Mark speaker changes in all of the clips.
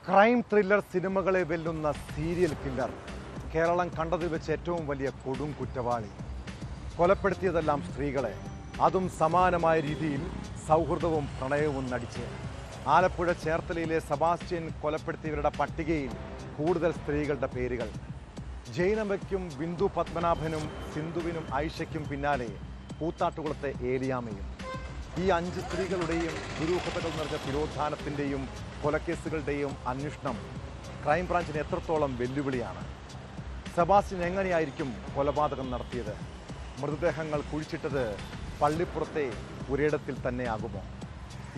Speaker 1: Crime thriller സിനിമകളെ വെല്ലുന്ന serial killer, Keralam കണ്ടതിൽ വെച്ച് ഏറ്റവും വലിയ കൊടും കുറ്റവാളി. കൊലപ്പെടുത്തിയതെല്ലാം സ്ത്രീകളെ, അതും സമാനമായ രീതിയിൽ സൗഹൃദവും പ്രണയവും നടിച്ച്. ആലപ്പുഴ ചേർത്തലയിലെ സെബാസ്റ്റ്യൻ കൊലപ്പെടുത്തിയവരുടെ പട്ടികയിൽ കൂടുതൽ സ്ത്രീകളുടെ പേരുകൾ. ജൈനമ്മയ്ക്കും ബിന്ദു പത്മനാഭനും സിന്ധുവിനും ഐഷയ്ക്കും പിന്നാലെ കൂത്താട്ടുകുളത്തെ ഏലിയാമ്മയും. ഈ 5 സ്ത്രീകളുടെയും ദുരൂഹതകൾ നിറഞ്ഞ തിരോധാനത്തിൻ്റെയും കൊലക്കേസുകളുടെയും അന്വേഷണം ക്രൈംബ്രാഞ്ചിന് എത്രത്തോളം വെല്ലുവിളിയാണ്? സെബാസ്റ്റ്യൻ എങ്ങനെയായിരിക്കും കൊലപാതകം നടത്തിയത്? മൃതദേഹങ്ങൾ കുഴിച്ചിട്ടത് പള്ളിപ്പുറത്തെ ഒരിടത്തിൽ തന്നെയാകുമോ?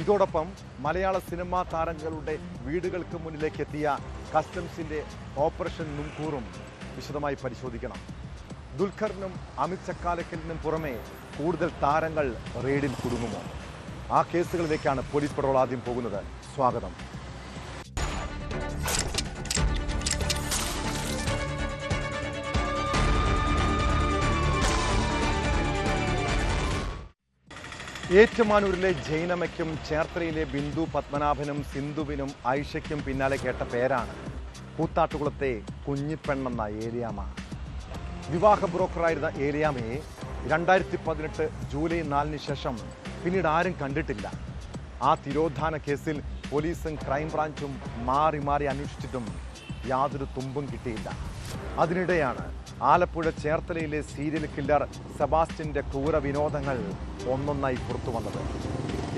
Speaker 1: ഇതോടൊപ്പം മലയാള സിനിമാ താരങ്ങളുടെ വീടുകൾക്ക് മുന്നിലേക്ക് എത്തിയ കസ്റ്റംസിൻ്റെ ഓപ്പറേഷൻ നുംകൂറും വിശദമായി പരിശോധിക്കണം. ദുൽഖറിനും അമിത് ചക്കാലക്കലിനും പുറമെ കൂടുതൽ താരങ്ങൾ റെയ്ഡിൽ കുടുങ്ങുമോ? ആ കേസുകളിലേക്കാണ് പോലീസ് പട്രോൾ ആദ്യം പോകുന്നത്. സ്വാഗതം. ഏറ്റുമാനൂരിലെ ജൈനമ്മയ്ക്കും ചേർത്തലയിലെ ബിന്ദു പത്മനാഭനും സിന്ധുവിനും ഐഷയ്ക്കും പിന്നാലെ കേട്ട പേരാണ് കൂത്താട്ടുകുളത്തെ കുഞ്ഞിപ്പെണ്ണെന്ന ഏലിയാമ്മ. വിവാഹ ബ്രോക്കറായിരുന്ന ഏലിയാമ്മയെ 2018 ജൂലൈ 4 ശേഷം പിന്നീട് ആരും കണ്ടിട്ടില്ല. ആ തിരോധാന കേസിൽ പോലീസും ക്രൈംബ്രാഞ്ചും മാറി മാറി അന്വേഷിച്ചിട്ടും യാതൊരു തുമ്പും കിട്ടിയില്ല. അതിനിടെയാണ് ആലപ്പുഴ ചേർത്തലയിലെ സീരിയൽ കില്ലർ സെബാസ്റ്റ്യൻ്റെ ക്രൂര വിനോദങ്ങൾ ഒന്നൊന്നായി പുറത്തു വന്നത്.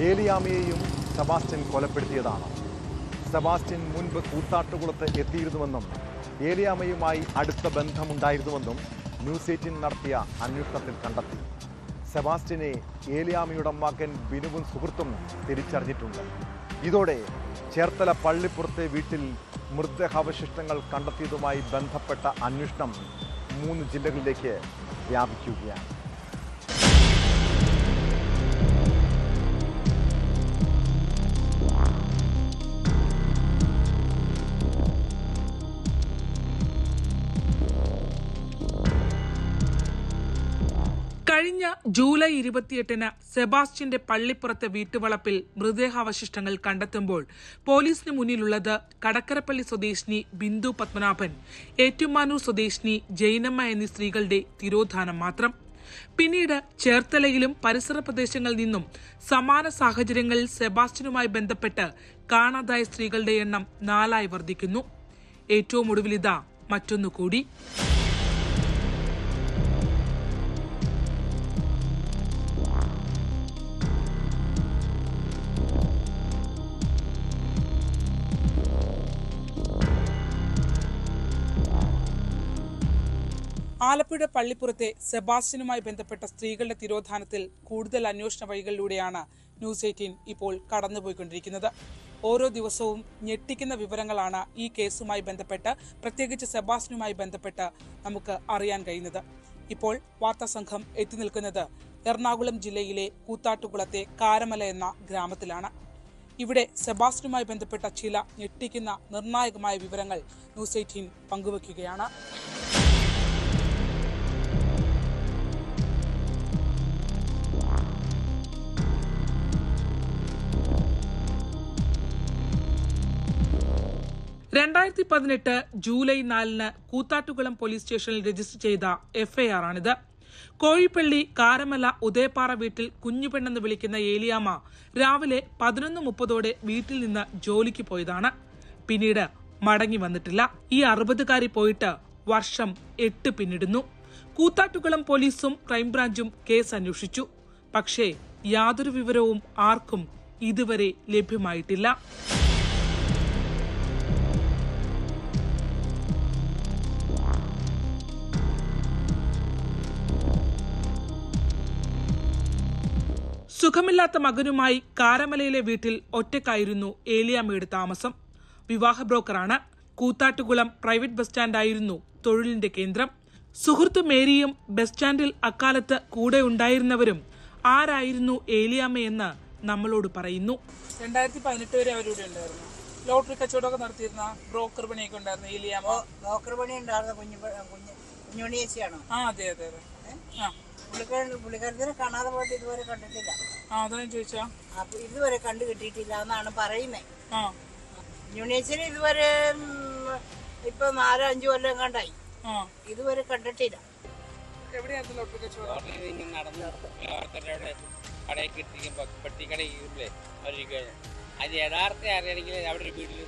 Speaker 1: ഏലിയാമ്മയെയും സെബാസ്റ്റ്യൻ കൊലപ്പെടുത്തിയതാണ്. സെബാസ്റ്റ്യൻ മുൻപ് കൂത്താട്ടുകുളത്ത് എത്തിയിരുന്നുവെന്നും ഏലിയാമ്മയുമായി അടുത്ത ബന്ധമുണ്ടായിരുന്നുവെന്നും ന്യൂസ് 18 നടത്തിയ അന്വേഷണത്തിൽ കണ്ടെത്തി. സെബാസ്റ്റ്യനെ ഏലിയാമ്മയുടെ മകൻ ബിനുവും സുഹൃത്തും തിരിച്ചറിഞ്ഞിട്ടുണ്ട്. ഇതോടെ ചേർത്തല പള്ളിപ്പുറത്തെ വീട്ടിൽ മൃതദേഹാവശിഷ്ടങ്ങൾ കണ്ടെത്തിയതുമായി ബന്ധപ്പെട്ട അന്വേഷണം 3 ജില്ലകളിലേക്ക് വ്യാപിക്കുകയാണ്.
Speaker 2: കഴിഞ്ഞ ജൂലൈ 28-ന് സെബാസ്റ്റ്യന്റെ പള്ളിപ്പുറത്തെ വീട്ടുവളപ്പിൽ മൃതദേഹാവശിഷ്ടങ്ങൾ കണ്ടെത്തുമ്പോൾ പോലീസിന് മുന്നിലുള്ളത് കടക്കരപ്പള്ളി സ്വദേശിനി ബിന്ദു പത്മനാഭൻ, ഏറ്റുമാനൂർ സ്വദേശിനി ജൈനമ്മ എന്നീ സ്ത്രീകളുടെ തിരോധാനം മാത്രം. പിന്നീട് ചേർത്തലയിലും പരിസര പ്രദേശങ്ങളിൽ നിന്നും സമാന സാഹചര്യങ്ങളിൽ സെബാസ്റ്റ്യനുമായി ബന്ധപ്പെട്ട് കാണാതായ സ്ത്രീകളുടെ എണ്ണം 4 വർദ്ധിക്കുന്നു. ഏറ്റവും ഒടുവിലിതാ മറ്റൊന്നുകൂടി. ആലപ്പുഴ പള്ളിപ്പുറത്തെ സെബാസ്റ്റ്യനുമായി ബന്ധപ്പെട്ട സ്ത്രീകളുടെ തിരോധാനത്തിൽ കൂടുതൽ അന്വേഷണ വഴികളിലൂടെയാണ് ന്യൂസ് 18 ഇപ്പോൾ കടന്നുപോയിക്കൊണ്ടിരിക്കുന്നത്. ഓരോ ദിവസവും ഞെട്ടിക്കുന്ന വിവരങ്ങളാണ് ഈ കേസുമായി ബന്ധപ്പെട്ട്, പ്രത്യേകിച്ച് സെബാസ്റ്റ്യനുമായി ബന്ധപ്പെട്ട് നമുക്ക് അറിയാൻ കഴിയുന്നത്. ഇപ്പോൾ വാർത്താ സംഘം എത്തി നിൽക്കുന്നത് എറണാകുളം ജില്ലയിലെ കൂത്താട്ടുകുളത്തെ കാരമല എന്ന ഗ്രാമത്തിലാണ്. ഇവിടെ സെബാസ്റ്റ്യനുമായി ബന്ധപ്പെട്ട ചില ഞെട്ടിക്കുന്ന നിർണായകമായ വിവരങ്ങൾ ന്യൂസ് 18 പങ്കുവയ്ക്കുകയാണ്. ജൂലൈ 4 കൂത്താട്ടുകുളം പോലീസ് സ്റ്റേഷനിൽ രജിസ്റ്റർ ചെയ്ത FIR ആണിത്. കോഴിപ്പള്ളി കാരമല ഉദയപ്പാറ വീട്ടിൽ കുഞ്ഞുപെണ്ണെന്ന് വിളിക്കുന്ന ഏലിയാമ്മ രാവിലെ 11:30 വീട്ടിൽ നിന്ന് ജോലിക്ക് പോയതാണ്. പിന്നീട് മടങ്ങി വന്നിട്ടില്ല. ഈ 60-കാരി പോയിട്ട് വർഷം 8 പിന്നിടുന്നു. കൂത്താട്ടുകുളം പോലീസും ക്രൈംബ്രാഞ്ചും കേസ് അന്വേഷിച്ചു. പക്ഷേ യാതൊരു വിവരവും ആർക്കും ഇതുവരെ ലഭ്യമായിട്ടില്ല. സുഖമില്ലാത്ത മകനുമായി കാരമലയിലെ വീട്ടിൽ ഒറ്റയ്ക്കായിരുന്നു ഏലിയാമ്മയുടെ താമസം. വിവാഹ ബ്രോക്കറാണ്. കൂത്താട്ടുകുളം പ്രൈവറ്റ് ബസ് സ്റ്റാൻഡായിരുന്നു തൊഴിലിന്റെ കേന്ദ്രം. സുഹൃത്ത് മേരിയും ബസ് സ്റ്റാൻഡിൽ അക്കാലത്ത് കൂടെ ഉണ്ടായിരുന്നവരും ആരായിരുന്നു ഏലിയാമ്മയെന്ന് നമ്മളോട് പറയുന്നു. 2018 വരെ അവരുടെ ഉണ്ടായിരുന്നു. ലോട്ടറി കച്ചവടമൊക്കെ നടത്തിയിരുന്ന ബ്രോക്കർ പണിയൊക്കെ ഉണ്ടായിരുന്നു ഏലിയാമ്മ.
Speaker 3: ബ്രോക്കർ പണി ഉണ്ടായിരുന്ന കുഞ്ഞുമണിയേച്ചിയാണോ?
Speaker 2: അതെ അതെ അതെ.
Speaker 3: പുള്ളിക്കാരത്തിനെ കാണാതെ പോയിട്ട് ഇതുവരെ കണ്ടിട്ടില്ല.
Speaker 2: അതാ ചോദിച്ചാ.
Speaker 3: അപ്പൊ ഇതുവരെ കണ്ടു കിട്ടിയിട്ടില്ല എന്നാണ് പറയുന്നേ. കുഞ്ഞുണ്ണിയേച്ചിനെ ഇതുവരെ ഇപ്പൊ 4-5 കൊല്ലം കണ്ടായി, ഇതുവരെ കണ്ടിട്ടില്ല.
Speaker 2: എവിടെയായിരുന്നു ലോട്ടറി കച്ചവടം?
Speaker 4: പെട്ടിക്കട അത് യഥാർത്ഥ അറിയണമെങ്കിൽ അവിടെ ഒരു വീട്ടിൽ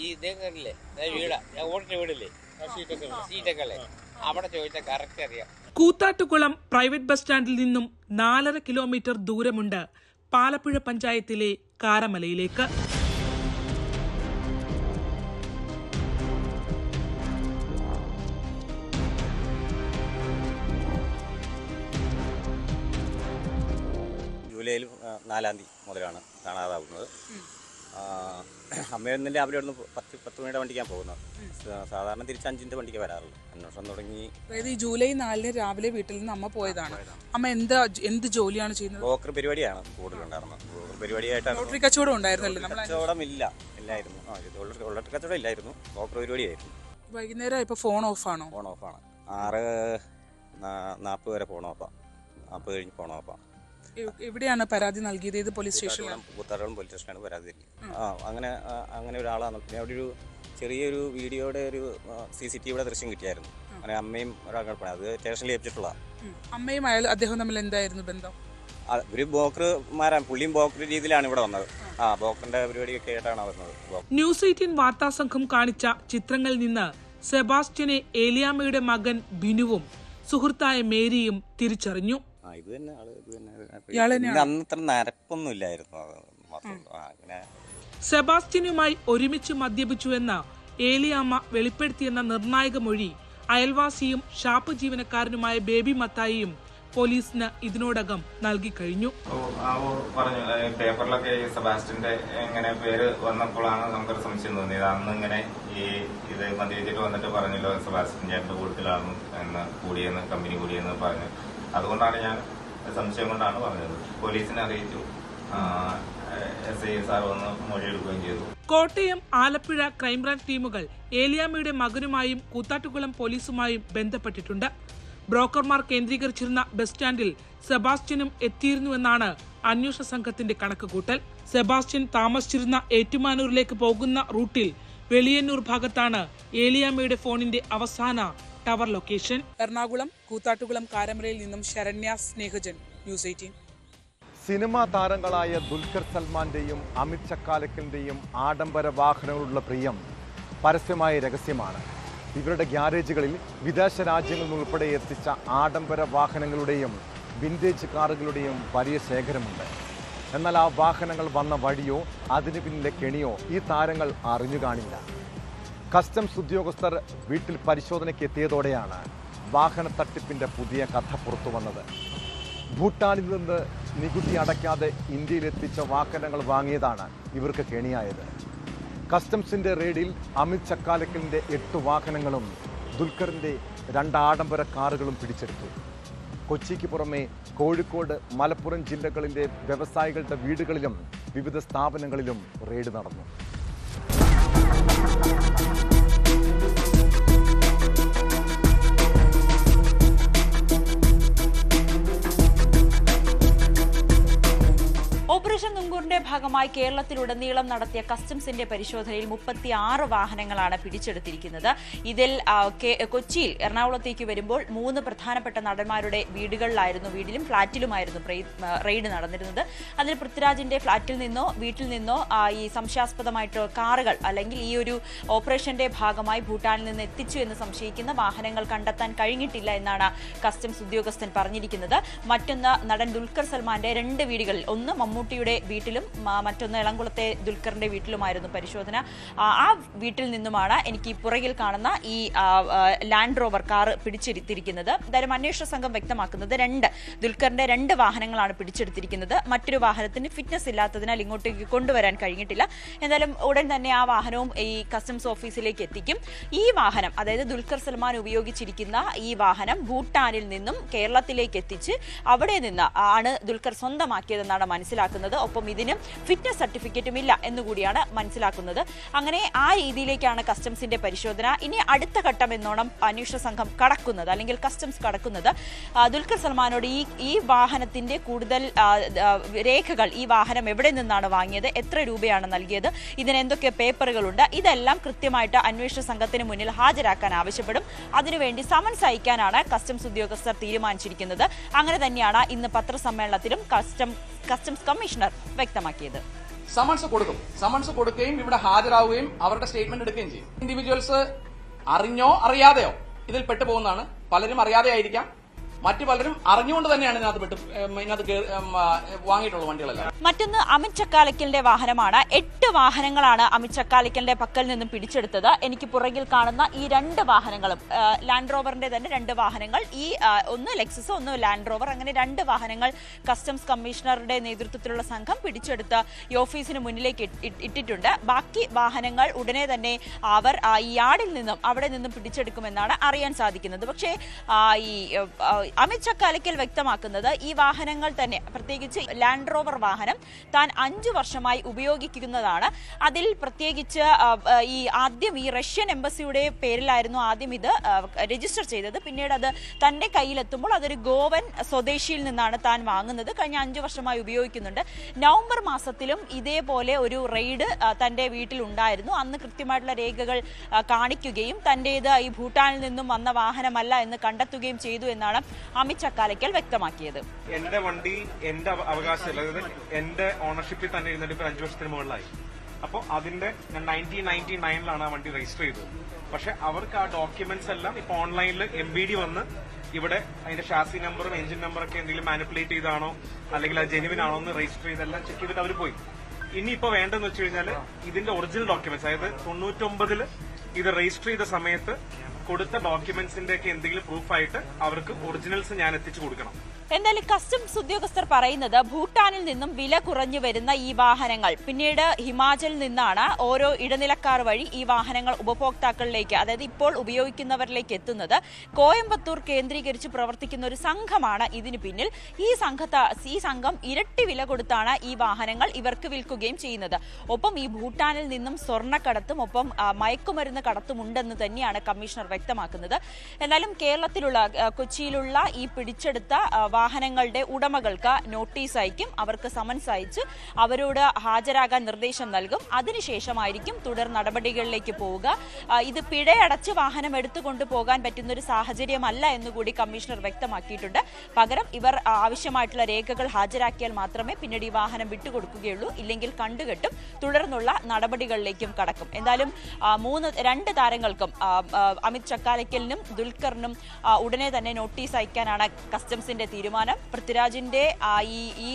Speaker 4: ഇതേ കയറില്ലേ വീടാ ഓടിന്റെ വീടില്ലേ സീറ്റൊക്കെ അല്ലേ അവിടെ ചോദിച്ചാൽ കറക്റ്റ് അറിയാം.
Speaker 2: കൂത്താട്ടുകുളം പ്രൈവറ്റ് ബസ് സ്റ്റാൻഡിൽ നിന്നും 4.5 കിലോമീറ്റർ ദൂരമുണ്ട് പാലപ്പുഴ പഞ്ചായത്തിലെ കാരമലയിലേക്ക്.
Speaker 5: ജൂലൈയിൽ 4-ാം തീയതി മുതലാണ് കാണാതാവുന്നത്. അമ്മയൊന്നും രാവിലെ ഒന്ന് 10 മണിയുടെ വണ്ടിക്കാൻ പോകുന്നത്. സാധാരണ തിരിച്ച് 5-ന്റെ വണ്ടിക്ക് വരാറുള്ളൂ. അന്വേഷണം തുടങ്ങി.
Speaker 2: അതായത് ഈ ജൂലൈ 4-ന് രാവിലെ വീട്ടിൽ നിന്ന് അമ്മ പോയതാണ്. അമ്മ എന്ത് ജോലിയാണ് ചെയ്യുന്നത്?
Speaker 5: ബ്രോക്കർ പരിപാടിയാണ് കൂടുതലുണ്ടായിരുന്നത്. ബ്രോക്കർ പരിപാടിയായിട്ടാണ്.
Speaker 2: ലോട്ടറി കച്ചവടം ഉണ്ടായിരുന്നല്ലോ?
Speaker 5: കച്ചവടം ഇല്ലായിരുന്നു. ലോട്ടറി കച്ചവടം ഇല്ലായിരുന്നു, ബ്രോക്കർ പരിപാടിയായിരുന്നു.
Speaker 2: വൈകുന്നേരം ഇപ്പൊ ഫോൺ ഓഫാണോ?
Speaker 5: ഫോൺ ഓഫാണ്. 6:40 വരെ ഫോൺ ഓഫാണ്. 40 കഴിഞ്ഞ് ഫോൺ ഓഫാണ്.
Speaker 2: എവിടെയാണ് പരാതി നൽകിയത്? ഏത് പോലീസ് സ്റ്റേഷനിലാണ്?
Speaker 5: കൂത്താട്ടുകുളം പോലീസ് സ്റ്റേഷനാണ് പരാതി നൽകിയത്. അങ്ങനെ ഒരാളാണ്. പിന്നെ അവിടെ ഒരു ചെറിയൊരു വീഡിയോയുടെ ഒരു CCTVയുടെ ദൃശ്യം കിട്ടിയായിരുന്നു. അങ്ങനെ അമ്മയും ഒരാൾ അത് സ്റ്റേഷനിൽ ഏൽപ്പിച്ചിട്ടുള്ള.
Speaker 2: അമ്മയും അദ്ദേഹം തമ്മിൽ എന്തായിരുന്നു ബന്ധം?
Speaker 5: ഒരു ബ്രോക്കർമാരാണ്. പുള്ളിയും ബ്രോക്കർ രീതിയിലാണ് ഇവിടെ വന്നത്. ബ്രോക്കറിന്റെ പരിപാടിയൊക്കെ ആയിട്ടാണ് വന്നത്.
Speaker 2: ന്യൂസ് 18 വാർത്താസംഘം കാണിച്ച ചിത്രങ്ങളിൽ നിന്ന് സെബാസ്റ്റ്യനെ ഏലിയാമ്മയുടെ മകൻ ബിനുവും സുഹൃത്തായ മേരിയും തിരിച്ചറിഞ്ഞു.
Speaker 5: അന്നത്ര നരപ്പൊന്നും ഇല്ലായിരുന്നു.
Speaker 2: സെബാസ്റ്റ്യനുമായി ഒരുമിച്ച് മദ്യപിച്ചുവെന്ന ഏലിയാമ്മ വെളിപ്പെടുത്തിയെന്ന നിർണായക മൊഴി അയൽവാസിയും ഷാപ്പ് ജീവനക്കാരനുമായ ബേബി മത്തായിയും പോലീസിന് ഇതിനോടകം നൽകിക്കഴിഞ്ഞു.
Speaker 6: പറഞ്ഞു പേപ്പറിലൊക്കെ ഈ സെബാസ്റ്റ്യന്റെ ഇങ്ങനെ പേര് വന്നപ്പോഴാണ് നമുക്കൊരു സംശയം തോന്നിയത്. അന്ന് ഇങ്ങനെ ഇത് മദ്യപിച്ചിട്ട് വന്നിട്ട് പറഞ്ഞല്ലോ സെബാസ്റ്റ്യൻ ചേട്ടന്റെ കൂട്ടത്തിലാണ് കൂടിയെന്ന് കമ്പനി കൂടിയെന്ന് പറഞ്ഞു. അതുകൊണ്ടാണ് ഞാൻ സംശയം കൊണ്ടാണ് പറഞ്ഞത്. പോലീസിനെ അറിയിച്ചു. SI സാർ വന്ന് മൊഴിയെടുക്കുകയും ചെയ്തു.
Speaker 2: കോട്ടയം, ആലപ്പുഴ ക്രൈംബ്രാഞ്ച് ടീമുകൾ ഏലിയാമ്മയുടെ മകനുമായും കൂത്താട്ടുകുളം പോലീസുമായും ബന്ധപ്പെട്ടിട്ടുണ്ട്. ബ്രോക്കർമാർ കേന്ദ്രീകരിച്ചിരുന്ന ബസ് സ്റ്റാൻഡിൽ സെബാസ്റ്റ്യനും എത്തിയിരുന്നുവെന്നാണ് അന്വേഷണ സംഘത്തിന്റെ കണക്കുകൂട്ടൽ. സെബാസ്റ്റ്യൻ താമസിച്ചിരുന്ന ഏറ്റുമാനൂരിലേക്ക് പോകുന്ന റൂട്ടിൽ വെളിയന്നൂർ ഭാഗത്താണ് ഏലിയാമ്മയുടെ ഫോണിന്റെ അവസാന ടവർ ലൊക്കേഷൻ. എറണാകുളം കൂത്താട്ടുകുളം കാരമലയിൽ നിന്നും ശരണ്യ സ്നേഹജൻ, ന്യൂസ് 18.
Speaker 1: സിനിമാ താരങ്ങളായ ദുൽഖർ സൽമാന്റെയും അമിത് ചക്കാലക്കലിന്റെയും ആഡംബര വാഹനങ്ങളുള്ള പ്രിയം പരസ്യമായ രഹസ്യമാണ്. ഇവരുടെ ഗ്യാരേജുകളിൽ വിദേശ രാജ്യങ്ങളിൽ നിന്നുൾപ്പെടെ എത്തിച്ച ആഡംബര വാഹനങ്ങളുടെയും വിൻറ്റേജ് കാറുകളുടെയും വലിയ ശേഖരമുണ്ട്. എന്നാൽ ആ വാഹനങ്ങൾ വന്ന വഴിയോ അതിനു പിന്നിലെ കെണിയോ ഈ താരങ്ങൾ അറിഞ്ഞു കാണില്ല. കസ്റ്റംസ് ഉദ്യോഗസ്ഥർ വീട്ടിൽ പരിശോധനയ്ക്ക് എത്തിയതോടെയാണ് വാഹന തട്ടിപ്പിന്റെ പുതിയ കഥ പുറത്തു വന്നത്. ഭൂട്ടാനിൽ നിന്ന് നികുതി അടയ്ക്കാതെ ഇന്ത്യയിലെത്തിച്ച വാഹനങ്ങൾ വാങ്ങിയതാണ് ഇവർക്ക് കെണിയായത്. കസ്റ്റംസിന്റെ റെയ്ഡിൽ അമിത് ചക്കാലക്കലിന്റെ 8 വാഹനങ്ങളും ദുൽഖറിന്റെ 2 ആഡംബര കാറുകളും പിടിച്ചെടുത്തു. കൊച്ചിക്ക് പുറമെ കോഴിക്കോട്, മലപ്പുറം ജില്ലകളിലെ വ്യവസായികളുടെ വീടുകളിലും വിവിധ സ്ഥാപനങ്ങളിലും റെയ്ഡ് നടന്നു.
Speaker 7: ഓപ്പറേഷൻ നുങ്കൂറിന്റെ ഭാഗമായി കേരളത്തിലുടനീളം നടത്തിയ കസ്റ്റംസിന്റെ പരിശോധനയിൽ 36 വാഹനങ്ങളാണ് പിടിച്ചെടുത്തിരിക്കുന്നത്. ഇതിൽ കൊച്ചിയിൽ എറണാകുളത്തേക്ക് വരുമ്പോൾ 3 പ്രധാനപ്പെട്ട നടന്മാരുടെ വീടിലും ഫ്ളാറ്റിലുമായിരുന്നു റെയ്ഡ് നടന്നിരുന്നത്. അതിൽ പൃഥ്വിരാജിന്റെ ഫ്ളാറ്റിൽ നിന്നോ വീട്ടിൽ നിന്നോ ഈ സംശയാസ്പദമായിട്ട് കാറുകൾ അല്ലെങ്കിൽ ഈ ഒരു ഓപ്പറേഷന്റെ ഭാഗമായി ഭൂട്ടാനിൽ നിന്ന് എത്തിച്ചു എന്ന് സംശയിക്കുന്ന വാഹനങ്ങൾ കണ്ടെത്താൻ കഴിഞ്ഞിട്ടില്ല എന്നാണ് കസ്റ്റംസ് ഉദ്യോഗസ്ഥൻ പറഞ്ഞിരിക്കുന്നത്. മറ്റൊന്ന് നടൻ ദുൽഖർ സൽമാന്റെ 2 വീടുകളിൽ, ഒന്ന് മമ്മൂട്ടിയുടെ വീട്ടിലും മറ്റൊന്ന് എളംകുളത്തെ ദുൽഖറിന്റെ വീട്ടിലുമായിരുന്നു പരിശോധന. ആ വീട്ടിൽ നിന്നുമാണ് എനിക്ക് പുറകിൽ കാണുന്ന ഈ ലാൻഡ് റോവർ കാർ പിടിച്ചെടുത്തിരിക്കുന്നത്. എന്തായാലും അന്വേഷണ സംഘം വ്യക്തമാക്കുന്നത് ദുൽഖറിന്റെ 2 വാഹനങ്ങളാണ് പിടിച്ചെടുത്തിരിക്കുന്നത്. മറ്റൊരു വാഹനത്തിന് ഫിറ്റ്നസ് ഇല്ലാത്തതിനാൽ ഇങ്ങോട്ടേക്ക് കൊണ്ടുവരാൻ കഴിഞ്ഞിട്ടില്ല. എന്തായാലും ഉടൻ തന്നെ ആ വാഹനവും ഈ കസ്റ്റംസ് ഓഫീസിലേക്ക് എത്തിക്കും. ഈ വാഹനം, അതായത് ദുൽഖർ സൽമാൻ ഉപയോഗിച്ചിരിക്കുന്ന ഈ വാഹനം ഭൂട്ടാനിൽ നിന്നും കേരളത്തിലേക്ക് എത്തിച്ച് അവിടെ നിന്ന് ആണ് ദുൽഖർ സ്വന്തമാക്കിയതെന്നാണ് മനസ്സിലാക്കുന്നത്. മനസ്സിലാക്കുന്നത്. ഒപ്പം ഇതിനും ഫിറ്റ്നസ് സർട്ടിഫിക്കറ്റും ഇല്ല എന്നുകൂടിയാണ് മനസ്സിലാക്കുന്നത്. അങ്ങനെ ആ രീതിയിലേക്കാണ് കസ്റ്റംസിന്റെ പരിശോധന. ഇനി അടുത്ത ഘട്ടം എന്നോണം അന്വേഷണ സംഘം കടക്കുന്നത്, അല്ലെങ്കിൽ കസ്റ്റംസ് കടക്കുന്നത് ദുൽഖർ സൽമാനോട് ഈ വാഹനത്തിന്റെ കൂടുതൽ രേഖകൾ, ഈ വാഹനം എവിടെ നിന്നാണ് വാങ്ങിയത്, എത്ര രൂപയാണ് നൽകിയത്, ഇതിന് എന്തൊക്കെ പേപ്പറുകളുണ്ട്, ഇതെല്ലാം കൃത്യമായിട്ട് അന്വേഷണ സംഘത്തിന് മുന്നിൽ ഹാജരാക്കാൻ ആവശ്യപ്പെടും. അതിനുവേണ്ടി സമൻസ് അയക്കാനാണ് കസ്റ്റംസ് ഉദ്യോഗസ്ഥർ തീരുമാനിച്ചിരിക്കുന്നത്. അങ്ങനെ തന്നെയാണ് ഇന്ന് പത്രസമ്മേളനത്തിലും കസ്റ്റംസ് കമ്മീഷണർ വ്യക്തമാക്കിയത്.
Speaker 8: സമൻസ് കൊടുക്കുകയും ഇവിടെ ഹാജരാവുകയും അവരുടെ സ്റ്റേറ്റ്മെന്റ് എടുക്കുകയും ചെയ്യും. ഇൻഡിവിജ്വൽസ് അറിഞ്ഞോ അറിയാതെയോ ഇതിൽ പെട്ടുപോകുന്നതാണ്. പലരും അറിയാതെ ആയിരിക്കാം, മറ്റു പലരും അറിഞ്ഞുകൊണ്ട് തന്നെയാണ് ഇതിനകത്ത് വാങ്ങിയിട്ടുള്ള വണ്ടികളെല്ലാം.
Speaker 7: മറ്റൊന്ന് അമിത് ചക്കാലക്കലിന്റെ വാഹനമാണ്. 8 വാഹനങ്ങളാണ് അമിത് ചക്കാലക്കലിന്റെ പക്കൽ നിന്നും പിടിച്ചെടുത്തത്. എനിക്ക് പുറകിൽ കാണുന്ന ഈ 2 വാഹനങ്ങളും ലാൻഡ് റോവറിന്റെ തന്നെ 2 വാഹനങ്ങൾ, ഈ ഒന്ന് ലെക്സസ് ഒന്ന് ലാൻഡ് റോവർ, അങ്ങനെ 2 വാഹനങ്ങൾ കസ്റ്റംസ് കമ്മീഷണറുടെ നേതൃത്വത്തിലുള്ള സംഘം പിടിച്ചെടുത്ത് ഈ ഓഫീസിന് മുന്നിലേക്ക് ഇട്ടിട്ടുണ്ട്. ബാക്കി വാഹനങ്ങൾ ഉടനെ തന്നെ അവർ ഈ യാർഡിൽ നിന്നും അവിടെ നിന്നും പിടിച്ചെടുക്കുമെന്നാണ് അറിയാൻ സാധിക്കുന്നത്. പക്ഷേ ഈ അമിത് ചക്കാലക്കൽ വ്യക്തമാക്കുന്നത് ഈ വാഹനങ്ങൾ തന്നെ, പ്രത്യേകിച്ച് ലാൻഡ് റോവർ വാഹനം താൻ 5 വർഷമായി ഉപയോഗിക്കുന്നതാണ്. അതിൽ പ്രത്യേകിച്ച് ആദ്യം ഈ റഷ്യൻ എംബസിയുടെ പേരിലായിരുന്നു ആദ്യം ഇത് രജിസ്റ്റർ ചെയ്തത്. പിന്നീട് അത് തന്റെ കയ്യിലെത്തുമ്പോൾ അതൊരു ഗോവൻ സ്വദേശിയിൽ നിന്നാണ് താൻ വാങ്ങുന്നത്. കഴിഞ്ഞ 5 വർഷമായി ഉപയോഗിക്കുന്നുണ്ട്. നവംബർ മാസത്തിലും ഇതേപോലെ ഒരു റെയ്ഡ് തന്റെ വീട്ടിൽ ഉണ്ടായിരുന്നു. അന്ന് കൃത്യമായിട്ടുള്ള രേഖകൾ കാണിക്കുകയും തന്റേത് ഈ ഭൂട്ടാനിൽ നിന്നും വന്ന വാഹനമല്ല എന്ന് കണ്ടെത്തുകയും ചെയ്തു എന്നാണ് അമിത് ചക്കാലക്കൽ വ്യക്തമാക്കിയത്.
Speaker 9: എന്റെ വണ്ടി എന്റെ അവകാശം, അതായത് എന്റെ ഓണർഷിപ്പിൽ തന്നെ ഇരുന്നിട്ട് ഇപ്പൊ 5 വർഷത്തിന് മുകളിലായി. അപ്പോൾ അതിന്റെ 1999 ആ വണ്ടി രജിസ്റ്റർ ചെയ്തത്. പക്ഷെ അവർക്ക് ആ ഡോക്യുമെന്റ്സ് എല്ലാം ഇപ്പൊ ഓൺലൈനിൽ MBD വന്ന് ഇവിടെ അതിന്റെ ഷാസി നമ്പറും എഞ്ചിൻ നമ്പറൊക്കെ എന്തെങ്കിലും മാനിപ്പുലേറ്റ് ചെയ്താണോ അല്ലെങ്കിൽ അത് ജെനുവിൻ ആണോ എന്ന് രജിസ്റ്റർ ചെയ്തെല്ലാം ചെക്ക് ചെയ്തിട്ട് അവർ പോയി. ഇനിയിപ്പോ വേണ്ടെന്ന് വെച്ച് കഴിഞ്ഞാൽ ഇതിന്റെ ഒറിജിനൽ ഡോക്യുമെന്റ്സ്, അതായത് 99 ഇത് രജിസ്റ്റർ ചെയ്ത സമയത്ത് കൊടുത്ത ഡോക്യുമെന്റ്സിന്റെ ഒക്കെ എന്തെങ്കിലും പ്രൂഫായിട്ട് അവർക്ക് ഒറിജിനൽസ് ഞാൻ എത്തിച്ചു കൊടുക്കണം.
Speaker 7: എന്തായാലും കസ്റ്റംസ് ഉദ്യോഗസ്ഥർ പറയുന്നത് ഭൂട്ടാനിൽ നിന്നും വില കുറഞ്ഞു വരുന്ന ഈ വാഹനങ്ങൾ പിന്നീട് ഹിമാചലിൽ നിന്നാണ് ഓരോ ഇടനിലക്കാർ വഴി ഈ വാഹനങ്ങൾ ഉപഭോക്താക്കളിലേക്ക്, അതായത് ഇപ്പോൾ ഉപയോഗിക്കുന്നവരിലേക്ക് എത്തുന്നത്. കോയമ്പത്തൂർ കേന്ദ്രീകരിച്ച് പ്രവർത്തിക്കുന്ന ഒരു സംഘമാണ് ഇതിന് പിന്നിൽ. ഈ സംഘം ഇരട്ടി വില കൊടുത്താണ് ഈ വാഹനങ്ങൾ ഇവർക്ക് വിൽക്കുകയും ചെയ്യുന്നത്. ഒപ്പം ഈ ഭൂട്ടാനിൽ നിന്നും സ്വർണ്ണക്കടത്തും ഒപ്പം മയക്കുമരുന്ന് കടത്തും ഉണ്ടെന്ന് തന്നെയാണ് കമ്മീഷണർ വ്യക്തമാക്കുന്നത്. എന്നാലും കേരളത്തിലുള്ള കൊച്ചിയിലുള്ള ഈ പിടിച്ചെടുത്ത വാഹനങ്ങളുടെ ഉടമകൾക്ക് നോട്ടീസ് അയക്കും, അവർക്ക് സമൻസ് അയച്ച് അവരോട് ഹാജരാകാൻ നിർദ്ദേശം നൽകും. അതിനുശേഷമായിരിക്കും തുടർ നടപടികളിലേക്ക് പോവുക. ഇത് പിഴയടച്ച് വാഹനം എടുത്തുകൊണ്ട് പോകാൻ പറ്റുന്ന ഒരു സാഹചര്യമല്ല എന്നുകൂടി കമ്മീഷണർ വ്യക്തമാക്കിയിട്ടുണ്ട്. പകരം ഇവർ ആവശ്യമായിട്ടുള്ള രേഖകൾ ഹാജരാക്കിയാൽ മാത്രമേ പിന്നീട് ഈ വാഹനം വിട്ടുകൊടുക്കുകയുള്ളൂ. ഇല്ലെങ്കിൽ കണ്ടുകെട്ടും തുടർന്നുള്ള നടപടികളിലേക്കും കടക്കും. എന്തായാലും 2 താരങ്ങൾക്കും അമിത് ചക്കാലക്കലിനും ദുൽഖറിനും ഉടനെ തന്നെ നോട്ടീസ് അയക്കാനാണ് കസ്റ്റംസിന്റെ തീരുമാനം. പൃഥ്വിരാജിന്റെ ഈ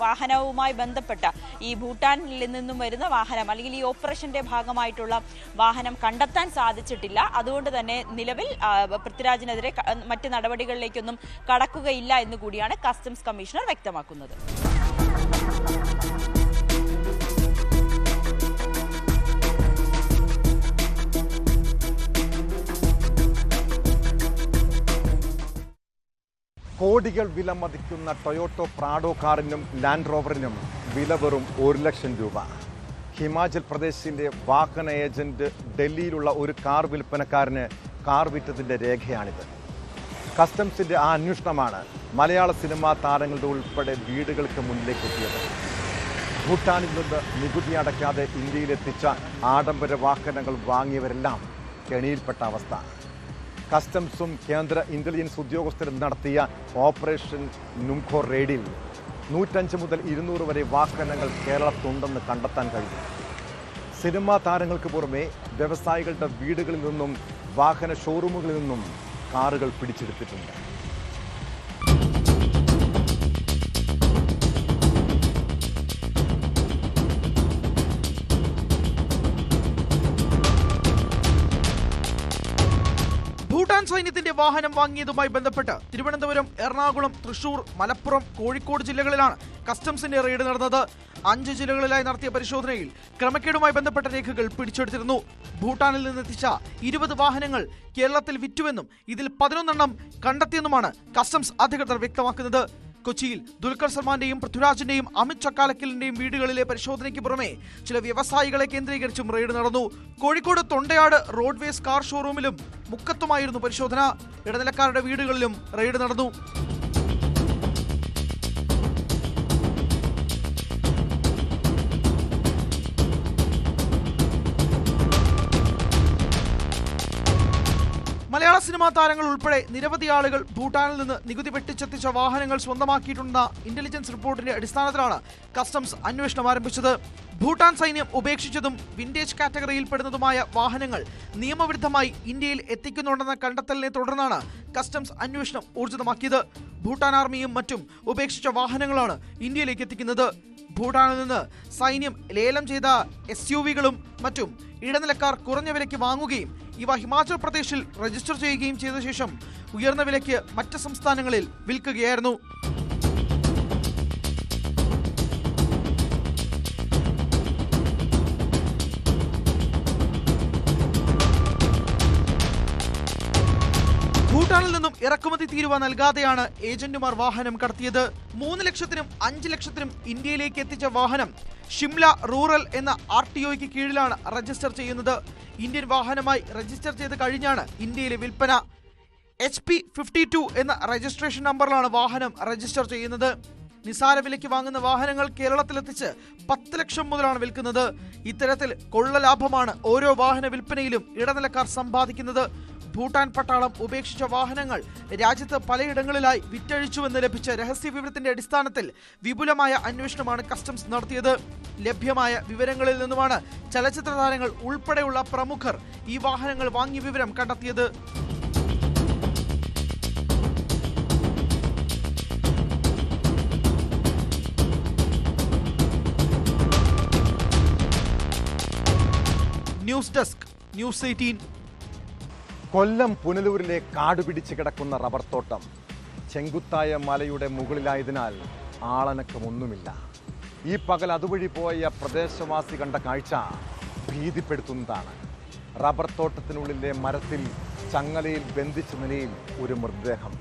Speaker 7: വാഹനവുമായി ബന്ധപ്പെട്ട ഈ ഭൂട്ടാനിൽ നിന്നും വരുന്ന വാഹനം അല്ലെങ്കിൽ ഈ ഓപ്പറേഷന്റെ ഭാഗമായിട്ടുള്ള വാഹനം കണ്ടെത്താൻ സാധിച്ചിട്ടില്ല. അതുകൊണ്ട് തന്നെ നിലവിൽ പൃഥ്വിരാജിനെതിരെ മറ്റ് നടപടികളിലേക്കൊന്നും കടക്കുകയില്ല എന്നുകൂടിയാണ് കസ്റ്റംസ് കമ്മീഷണർ വ്യക്തമാക്കുന്നത്.
Speaker 1: കോടികൾ വില മതിക്കുന്ന ടൊയോട്ടോ പ്രാഡോ കാറിനും ലാൻഡ് റോവറിനും വില വെറും 1 ലക്ഷം രൂപ. ഹിമാചൽ പ്രദേശിൻ്റെ വാഹന ഏജന്റ് ഡൽഹിയിലുള്ള ഒരു കാർ വിൽപ്പനക്കാരന് കാർ വിറ്റതിൻ്റെ രേഖയാണിത്. കസ്റ്റംസിൻ്റെ ആ അന്വേഷണമാണ് മലയാള സിനിമാ താരങ്ങളുടെ ഉൾപ്പെടെ വീടുകൾക്ക് മുന്നിലേക്ക് എത്തിയത്. ഭൂട്ടാനിൽ നിന്ന് നികുതി അടയ്ക്കാതെ ഇന്ത്യയിലെത്തിച്ച ആഡംബര വാഹനങ്ങൾ വാങ്ങിയവരെല്ലാം കെണിയിൽപ്പെട്ട അവസ്ഥ. കസ്റ്റംസും കേന്ദ്ര ഇന്റലിജൻസ് ഉദ്യോഗസ്ഥരും നടത്തിയ ഓപ്പറേഷൻ നുംഖോ റെയ്ഡിൽ 105 മുതൽ 200 വരെ വാഹനങ്ങൾ കേരളത്തിലുണ്ടെന്ന് കണ്ടെത്താൻ കഴിഞ്ഞു. സിനിമാ താരങ്ങൾക്ക് പുറമെ വ്യവസായികളുടെ വീടുകളിൽ നിന്നും വാഹന ഷോറൂമുകളിൽ നിന്നും കാറുകൾ പിടിച്ചെടുത്തിട്ടുണ്ട്.
Speaker 10: ഭൂട്ടാൻ സൈന്യത്തിന്റെ വാഹനം വാങ്ങിയതുമായി ബന്ധപ്പെട്ട് തിരുവനന്തപുരം, എറണാകുളം, തൃശൂർ, മലപ്പുറം, കോഴിക്കോട് ജില്ലകളിലാണ് കസ്റ്റംസിന്റെ റെയ്ഡ് നടന്നത്. 5 ജില്ലകളിലായി നടത്തിയ പരിശോധനയിൽ ക്രമക്കേടുമായി ബന്ധപ്പെട്ട രേഖകൾ പിടിച്ചെടുത്തിരുന്നു. ഭൂട്ടാനിൽ നിന്നെത്തിച്ച 20 വാഹനങ്ങൾ കേരളത്തിൽ വിറ്റുവെന്നും ഇതിൽ 11 കണ്ടെത്തിയെന്നുമാണ് കസ്റ്റംസ് അധികൃതർ വ്യക്തമാക്കുന്നത്. കൊച്ചിയിൽ ദുൽഖർ സൽമാന്റെയും പൃഥ്വിരാജിന്റെയും അമിത് ചക്കാലക്കലിന്റെയും വീടുകളിലെ പരിശോധനയ്ക്ക് പുറമെ ചില വ്യവസായികളെ കേന്ദ്രീകരിച്ചും റെയ്ഡ് നടന്നു. കോഴിക്കോട് തൊണ്ടയാട് റോഡ്വേസ് കാർ ഷോറൂമിലും മുക്കത്തുമായിരുന്നു പരിശോധന. ഇടനിലക്കാരുടെ വീടുകളിലും റെയ്ഡ് നടന്നു. മലയാള സിനിമാ താരങ്ങൾ ഉൾപ്പെടെ നിരവധി ആളുകൾ ഭൂട്ടാനിൽ നിന്ന് നികുതി വെട്ടിച്ചെത്തിച്ച വാഹനങ്ങൾ സ്വന്തമാക്കിയിട്ടുണ്ടെന്ന ഇന്റലിജൻസ് റിപ്പോർട്ടിന്റെ അടിസ്ഥാനത്തിലാണ് കസ്റ്റംസ് അന്വേഷണം ആരംഭിച്ചത്. ഭൂട്ടാൻ സൈന്യം ഉപേക്ഷിച്ചതും വിന്റേജ് കാറ്റഗറിയിൽപ്പെടുന്നതുമായ വാഹനങ്ങൾ നിയമവിരുദ്ധമായി ഇന്ത്യയിൽ എത്തിക്കുന്നുണ്ടെന്ന കണ്ടെത്തലിനെ തുടർന്നാണ് കസ്റ്റംസ് അന്വേഷണം ഊർജിതമാക്കിയത്. ഭൂട്ടാൻ ആർമിയും മറ്റും ഉപേക്ഷിച്ച വാഹനങ്ങളാണ് ഇന്ത്യയിലേക്ക് എത്തിക്കുന്നത്. ഭൂട്ടാനിൽ നിന്ന് സൈന്യം ലേലം ചെയ്ത SUVകളും മറ്റും ഇടനിലക്കാർ കുറഞ്ഞ വിലയ്ക്ക് വാങ്ങുകയും ഇവ ഹിമാചൽ പ്രദേശിൽ രജിസ്റ്റർ ചെയ്യുകയും ചെയ്ത ശേഷം ഉയർന്ന വിലയ്ക്ക് മറ്റ് സംസ്ഥാനങ്ങളിൽ വിൽക്കുകയായിരുന്നു. ഭൂട്ടാനിൽ നിന്നും ഇറക്കുമതി തീരുവ നൽകാതെയാണ് ഏജന്റുമാർ വാഹനം കടത്തിയത്. 3 ലക്ഷത്തിനും 5 ലക്ഷത്തിനും ഇന്ത്യയിലേക്ക് എത്തിച്ച വാഹനം ഷിംല റൂറൽ എന്ന RTOയ്ക്ക് കീഴിലാണ് രജിസ്റ്റർ ചെയ്യുന്നത്. ഇന്ത്യൻ വാഹനമായി രജിസ്റ്റർ ചെയ്ത് കഴിഞ്ഞാണ് ഇന്ത്യയിലെ വിൽപ്പന. HP 52 എന്ന രജിസ്ട്രേഷൻ നമ്പറിലാണ് വാഹനം രജിസ്റ്റർ ചെയ്യുന്നത്. നിസാര വിലയ്ക്ക് വാങ്ങുന്ന വാഹനങ്ങൾ കേരളത്തിലെത്തിച്ച് 10 ലക്ഷം മുതലാണ് വിൽക്കുന്നത്. ഇത്തരത്തിൽ കൊള്ള ലാഭമാണ് ഓരോ വാഹന വിൽപ്പനയിലും ഇടനിലക്കാർ സമ്പാദിക്കുന്നത്. ഭൂട്ടാൻ പട്ടാളം ഉപേക്ഷിച്ച വാഹനങ്ങൾ രാജ്യത്ത് പലയിടങ്ങളിലായി വിറ്റഴിച്ചുവെന്ന് ലഭിച്ച രഹസ്യ വിവരത്തിന്റെ അടിസ്ഥാനത്തിൽ വിപുലമായ അന്വേഷണമാണ് കസ്റ്റംസ് നടത്തിയത്. ലഭ്യമായ വിവരങ്ങളിൽ നിന്നുമാണ് ചലച്ചിത്ര താരങ്ങൾ ഉൾപ്പെടെയുള്ള പ്രമുഖർ ഈ വാഹനങ്ങൾ വാങ്ങിയ വിവരം കണ്ടെത്തിയത്. News desk, news 18.
Speaker 1: കൊല്ലം പുനലൂരിലെ കാടുപിടിച്ച് കിടക്കുന്ന റബ്ബർ തോട്ടം ചെങ്കുത്തായ മലയുടെ മുകളിലായതിനാൽ ആളനക്കമൊന്നുമില്ല. ഈ പകൽ അതുവഴി പോയ പ്രദേശവാസി കണ്ട കാഴ്ച ഭീതിപ്പെടുത്തുന്നതാണ്. റബ്ബർ തോട്ടത്തിനുള്ളിലെ മരത്തിൽ ചങ്ങലയിൽ ബന്ധിച്ച നിലയിൽ ഒരു മൃതദേഹം.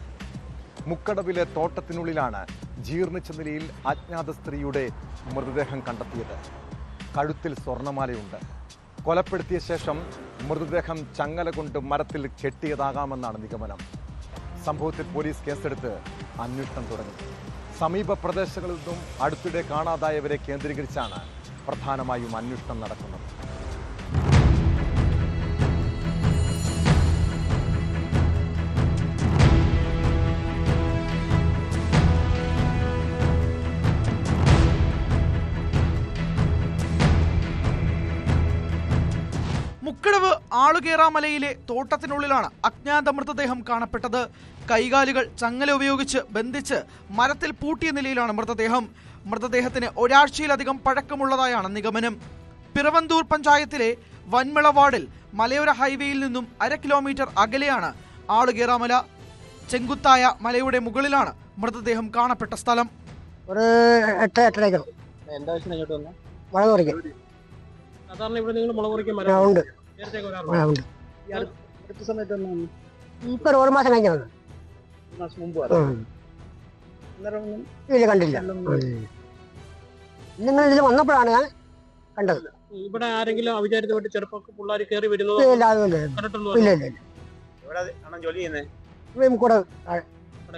Speaker 1: മുക്കടവിലെ തോട്ടത്തിനുള്ളിലാണ് ജീർണിച്ച നിലയിൽ അജ്ഞാത സ്ത്രീയുടെ മൃതദേഹം കണ്ടെത്തിയത്. കഴുത്തിൽ സ്വർണ്ണമാലയുണ്ട്. കൊലപ്പെടുത്തിയ ശേഷം മൃതദേഹം ചങ്ങല കൊണ്ട് മരത്തിൽ കെട്ടിയതാകാമെന്നാണ് നിഗമനം. സംഭവത്തിൽ പോലീസ് കേസെടുത്ത് അന്വേഷണം തുടങ്ങി. സമീപ പ്രദേശങ്ങളിൽ നിന്നും അടുത്തിടെ കാണാതായവരെ കേന്ദ്രീകരിച്ചാണ് പ്രധാനമായും അന്വേഷണം നടക്കുന്നത്.
Speaker 10: മുക്കടവ് ആളുകേറാമലയിലെ തോട്ടത്തിനുള്ളിലാണ് അജ്ഞാത മൃതദേഹം കാണപ്പെട്ടത്. കൈകാലുകൾ ചങ്ങല ഉപയോഗിച്ച് ബന്ധിച്ച് മരത്തിൽ പൂട്ടിയ നിലയിലാണ് മൃതദേഹം. മൃതദേഹത്തിന് ഒരാഴ്ചയിലധികം പഴക്കമുള്ളതായാണ് നിഗമനം. പിറവന്തൂർ പഞ്ചായത്തിലെ വൻമിള വാർഡിൽ മലയോര ഹൈവേയിൽ നിന്നും 1/2 കിലോമീറ്റർ അകലെയാണ് ആളുകേറാമല. ചെങ്കുത്തായ മലയുടെ മുകളിലാണ് മൃതദേഹം കാണപ്പെട്ട സ്ഥലം.
Speaker 11: ഒരു 8-8:30 മുളക് പറിക്കും.
Speaker 12: സാധാരണ ഇവിടെ നിങ്ങൾ മുളക് പറിക്കാൻ
Speaker 11: ഉണ്ട്.
Speaker 12: നേരത്തെ
Speaker 11: അടുത്ത സമയത്ത് ഇപ്പൊ 1 മാസം കഴിഞ്ഞ വന്നു. ഇല്ല, കണ്ടില്ല. നിങ്ങൾ ഇതിൽ വന്നപ്പോഴാണ് ഞാൻ കണ്ടത്.
Speaker 12: ഇവിടെ ആരെങ്കിലും അവിചാരിതമായിട്ട് ചെറുപ്പക്കാർ പിള്ളേർ കയറി വരുന്നത്?
Speaker 11: ഇല്ല,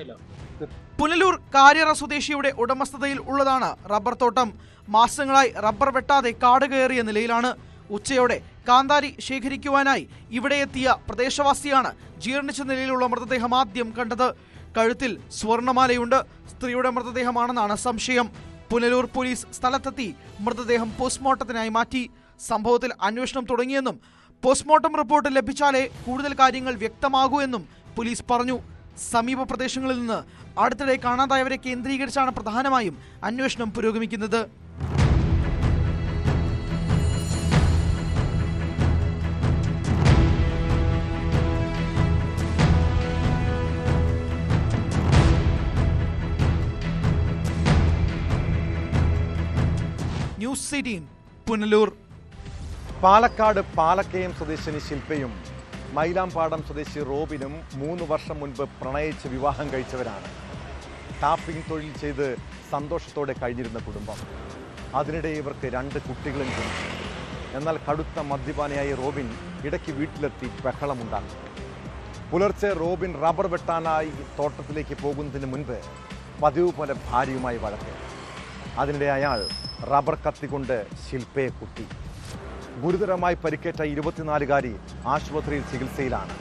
Speaker 11: ഇല്ല.
Speaker 10: പുനലൂർ കാര്യറ സ്വദേശിയുടെ ഉടമസ്ഥതയിൽ ഉള്ളതാണ് റബ്ബർ തോട്ടം. മാസങ്ങളായി റബ്ബർ വെട്ടാതെ കാട് കയറിയ നിലയിലാണ്. ഉച്ചയോടെ കാന്താരി ശേഖരിക്കുവാനായി ഇവിടെ എത്തിയ പ്രദേശവാസിയാണ് ജീർണിച്ച നിലയിലുള്ള മൃതദേഹം ആദ്യം കണ്ടത്. കഴുത്തിൽ സ്വർണ്ണമാലയുണ്ട്. സ്ത്രീയുടെ മൃതദേഹമാണെന്നാണ് സംശയം. പുനലൂർ പോലീസ് സ്ഥലത്തെത്തി മൃതദേഹം പോസ്റ്റ്മോർട്ടത്തിനായി മാറ്റി. സംഭവത്തിൽ അന്വേഷണം തുടങ്ങിയെന്നും പോസ്റ്റ്മോർട്ടം റിപ്പോർട്ട് ലഭിച്ചാലേ കൂടുതൽ കാര്യങ്ങൾ വ്യക്തമാകൂ എന്നും പോലീസ് പറഞ്ഞു. സമീപ പ്രദേശങ്ങളിൽ നിന്ന് അടുത്തിടെ കാണാതായവരെ കേന്ദ്രീകരിച്ചാണ് പ്രധാനമായും അന്വേഷണം പുരോഗമിക്കുന്നത്. ന്യൂസ് 18 പുനലൂർ.
Speaker 1: പാലക്കാട് പാലക്കയം സ്വദേശിനി ശില്പയും മൈലാമ്പാടം സ്വദേശി റോബിനും 3 വർഷം മുൻപ് പ്രണയിച്ച് വിവാഹം കഴിച്ചവരാണ്. ടാപ്പിംഗ് തൊഴിൽ ചെയ്ത് സന്തോഷത്തോടെ കഴിഞ്ഞിരുന്ന കുടുംബം. അതിനിടെ ഇവർക്ക് 2 കുട്ടികളും ജനിച്ചു. എന്നാൽ കടുത്ത മദ്യപാനിയായ റോബിൻ ഇടയ്ക്ക് വീട്ടിലെത്തി ബഹളമുണ്ടാക്കി. പുലർച്ചെ റോബിൻ റബ്ബർ വെട്ടാനായി തോട്ടത്തിലേക്ക് പോകുന്നതിന് മുൻപ് പതിവ് പോലെ ഭാര്യയുമായി വഴക്ക്. അതിനിടെ അയാൾ റബ്ബർ കത്തിക്കൊണ്ട് ശില്പയെ കുത്തി. ഗുരുതരമായി പരിക്കേറ്റ 24-കാരി ആശുപത്രിയിൽ ചികിത്സയിലാണ്.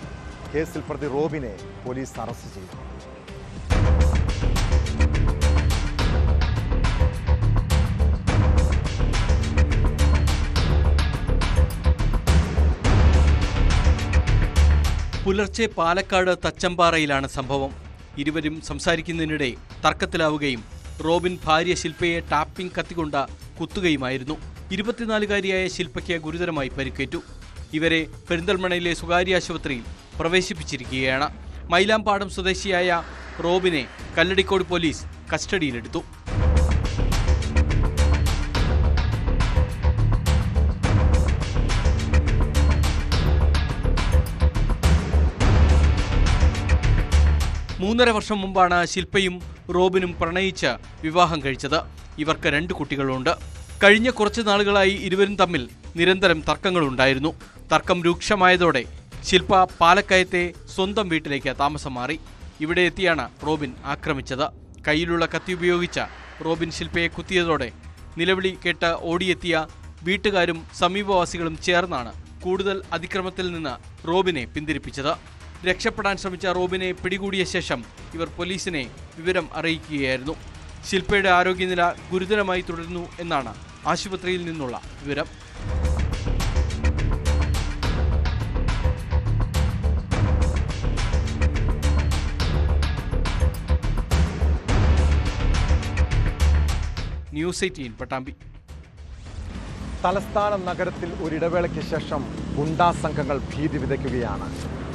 Speaker 1: കേസിൽ പ്രതി റോബിനെ പോലീസ് അറസ്റ്റ് ചെയ്തു.
Speaker 13: പുലർച്ചെ പാലക്കാട് തച്ചമ്പാറയിലാണ് സംഭവം. ഇരുവരും സംസാരിക്കുന്നതിനിടെ തർക്കത്തിലാവുകയും റോബിൻ ഭാര്യ ശില്പയെ ടാപ്പിംഗ് കത്തിക്കൊണ്ട കുത്തുകയുമായിരുന്നു. 24-കാരിയായ ശില്പയ്ക്ക് ഗുരുതരമായി പരിക്കേറ്റു. ഇവരെ പെരിന്തൽമണ്ണയിലെ സ്വകാര്യ ആശുപത്രിയിൽ പ്രവേശിപ്പിച്ചിരിക്കുകയാണ്. മൈലാമ്പാടം സ്വദേശിയായ റോബിനെ കല്ലടിക്കോട് പോലീസ് കസ്റ്റഡിയിലെടുത്തു. മൂന്നര വർഷം മുമ്പാണ് ശില്പയും റോബിനും പ്രണയിച്ച് വിവാഹം കഴിച്ചത്. ഇവർക്ക് 2 കുട്ടികളുണ്ട്. കഴിഞ്ഞ കുറച്ച് നാളുകളായി ഇരുവരും തമ്മിൽ നിരന്തരം തർക്കങ്ങളുണ്ടായിരുന്നു. തർക്കം രൂക്ഷമായതോടെ ശില്പ പാലക്കയത്തെ സ്വന്തം വീട്ടിലേക്ക് താമസം മാറി. ഇവിടെ എത്തിയാണ് റോബിൻ ആക്രമിച്ചത്. കയ്യിലുള്ള കത്തി ഉപയോഗിച്ച റോബിൻ ശില്പയെ കുത്തിയതോടെ നിലവിളി കേട്ട് ഓടിയെത്തിയ വീട്ടുകാരും സമീപവാസികളും ചേർന്നാണ് കൂടുതൽ അതിക്രമത്തിൽ നിന്ന് റോബിനെ പിന്തിരിപ്പിച്ചത്. രക്ഷപ്പെടാൻ ശ്രമിച്ച റോബിനെ പിടികൂടിയ ശേഷം ഇവർ പോലീസിനെ വിവരം അറിയിക്കുകയായിരുന്നു. ശില്പയുടെ ആരോഗ്യനില ഗുരുതരമായി തുടരുന്നു എന്നാണ് ആശുപത്രിയിൽ നിന്നുള്ള വിവരം. ന്യൂസ് 18 പട്ടാമ്പി.
Speaker 1: തലസ്ഥാന നഗരത്തിൽ ഒരിടവേളയ്ക്ക് ശേഷം ഗുണ്ടാ സംഘങ്ങൾ ഭീതി വിതയ്ക്കുകയാണ്.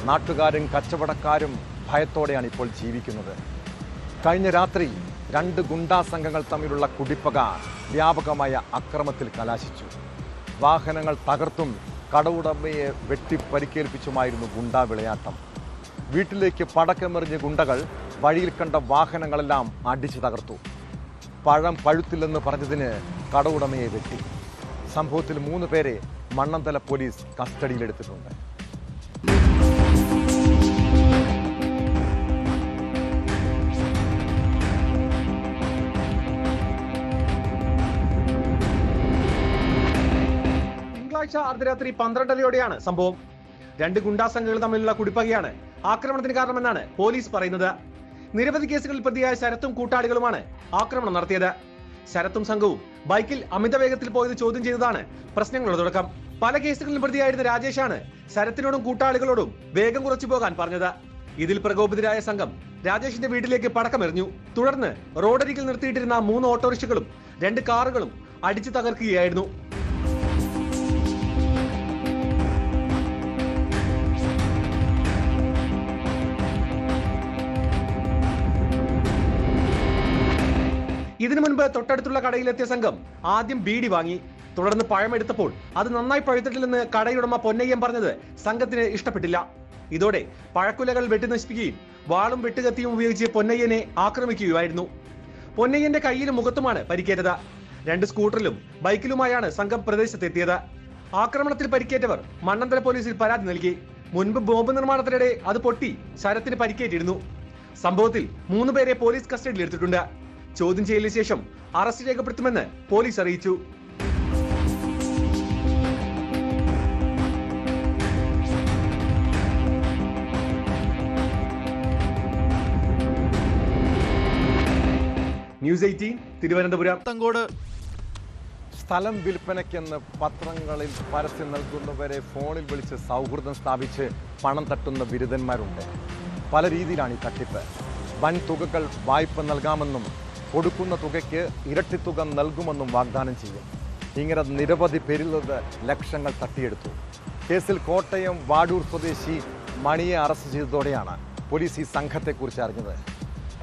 Speaker 1: നാട്ടുകാരും കച്ചവടക്കാരും ഭയത്തോടെയാണ് ഇപ്പോൾ ജീവിക്കുന്നത്. കഴിഞ്ഞ രാത്രി 2 ഗുണ്ടാ സംഘങ്ങൾ തമ്മിലുള്ള കുടിപ്പക വ്യാപകമായ അക്രമത്തിൽ കലാശിച്ചു. വാഹനങ്ങൾ തകർത്തും കടവുടമയെ വെട്ടിപ്പരിക്കേൽപ്പിച്ചുമായിരുന്നു ഗുണ്ടാ വിളയാട്ടം. വീട്ടിലേക്ക് പടക്കമെറിഞ്ഞ ഗുണ്ടകൾ വഴിയിൽ കണ്ട വാഹനങ്ങളെല്ലാം അടിച്ചു തകർത്തു. പഴം പഴുത്തില്ലെന്ന് പറഞ്ഞതിന് കടവുടമയെ വെട്ടി. സംഭവത്തിൽ 3 പേരെ മണ്ണന്തല പോലീസ് കസ്റ്റഡിയിലെടുത്തിട്ടുണ്ട്.
Speaker 14: തിങ്കളാഴ്ച അർദ്ധരാത്രി 12:30-യോടെയാണ് സംഭവം. 2 ഗുണ്ടാ സംഘങ്ങൾ തമ്മിലുള്ള കുടിപ്പകയാണ് ആക്രമണത്തിന് കാരണമെന്നാണ് പോലീസ് പറയുന്നത്. നിരവധി കേസുകളിൽ പ്രതിയായ ശരത്തും കൂട്ടാളികളുമാണ് ആക്രമണം നടത്തിയത്. ശരത്തും സംഘവും ബൈക്കിൽ അമിത വേഗത്തിൽ പോയത് ചോദ്യം ചെയ്തതാണ് പ്രശ്നങ്ങളുടെ തുടക്കം. പല കേസുകളിലും പ്രതിയായിരുന്ന രാജേഷാണ് ശരത്തിനോടും കൂട്ടാളികളോടും വേഗം കുറച്ചു പോകാൻ പറഞ്ഞത്. ഇതിൽ പ്രകോപിതരായ സംഘം രാജേഷിന്റെ വീട്ടിലേക്ക് പടക്കമെറിഞ്ഞു. തുടർന്ന് റോഡരികിൽ നിർത്തിയിട്ടിരുന്ന 3 ഓട്ടോറിക്ഷകളും 2 കാറുകളും അടിച്ചു തകർക്കുകയായിരുന്നു. ഇതിനു മുൻപ് തൊട്ടടുത്തുള്ള കടയിലെത്തിയ സംഘം ആദ്യം ബീഡി വാങ്ങി. തുടർന്ന് പഴമെടുത്തപ്പോൾ അത് നന്നായി പഴുത്തിട്ടില്ലെന്ന് കടയുടമ പൊന്നയ്യൻ പറഞ്ഞത് സംഘത്തിന് ഇഷ്ടപ്പെട്ടില്ല. ഇതോടെ പഴക്കുലകൾ വെട്ടി നശിപ്പിക്കുകയും വാളും വെട്ടുകത്തിയും ഉപയോഗിച്ച് പൊന്നയ്യനെ ആക്രമിക്കുകയായിരുന്നു. പൊന്നയ്യന്റെ കയ്യിലും മുഖത്തുമാണ് പരിക്കേറ്റത്. 2 സ്കൂട്ടറിലും ബൈക്കിലുമായാണ് സംഘം പ്രദേശത്തെത്തിയത്. ആക്രമണത്തിൽ പരിക്കേറ്റവർ മണ്ണന്തല പോലീസിൽ പരാതി നൽകി. മുൻപ് ബോംബ് നിർമ്മാണത്തിനിടെ അത് പൊട്ടി ശരത്തിന് പരിക്കേറ്റിരുന്നു. സംഭവത്തിൽ 3 പേരെ പോലീസ് കസ്റ്റഡിയിലെടുത്തിട്ടുണ്ട്. ചോദ്യം ചെയ്യലിന് ശേഷം അറസ്റ്റ് രേഖപ്പെടുത്തുമെന്ന് പോലീസ് അറിയിച്ചു. ന്യൂസ് 18 തിരുവനന്തപുരം.
Speaker 1: തങ്കോട് സ്ഥലം വിൽപ്പനയ്ക്കെന്ന് പത്രങ്ങളിൽ പരസ്യം നൽകുന്നവരെ ഫോണിൽ വിളിച്ച് സൗഹൃദം സ്ഥാപിച്ച് പണം തട്ടുന്ന ബിരുദന്മാരുണ്ട്. പല രീതിയിലാണ് ഈ തട്ടിപ്പ്. വൻ തുകകൾ വായ്പ നൽകാമെന്നും കൊടുക്കുന്ന തുകയ്ക്ക് ഇരട്ടി തുക നൽകുമെന്നും വാഗ്ദാനം ചെയ്യും. ഇങ്ങനെ നിരവധി പേരിൽ ലക്ഷങ്ങൾ തട്ടിയെടുത്തു. കേസിൽ കോട്ടയം വാടൂർ സ്വദേശി മണിയെ അറസ്റ്റ് ചെയ്തതോടെയാണ് പോലീസ് ഈ സംഘത്തെക്കുറിച്ച് അറിഞ്ഞത്.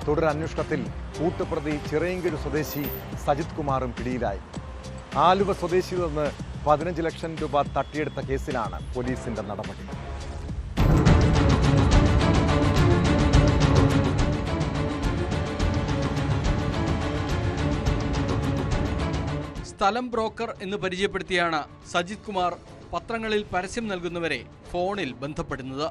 Speaker 1: തുടർ അന്വേഷണത്തിൽ കൂട്ടുപ്രതി ചിറയൻകീഴ് സ്വദേശി സജിത് കുമാറും പിടിയിലായി. ആലുവ സ്വദേശിയിൽ നിന്ന് 15 ലക്ഷം രൂപ തട്ടിയെടുത്ത കേസിലാണ് പോലീസിന്റെ നടപടി.
Speaker 13: സ്ഥലം ബ്രോക്കർ എന്ന് പരിചയപ്പെടുത്തിയാണ് സജിത് കുമാർ പത്രങ്ങളിൽ പരസ്യം നൽകുന്നവരെ ഫോണിൽ ബന്ധപ്പെടുന്നത്.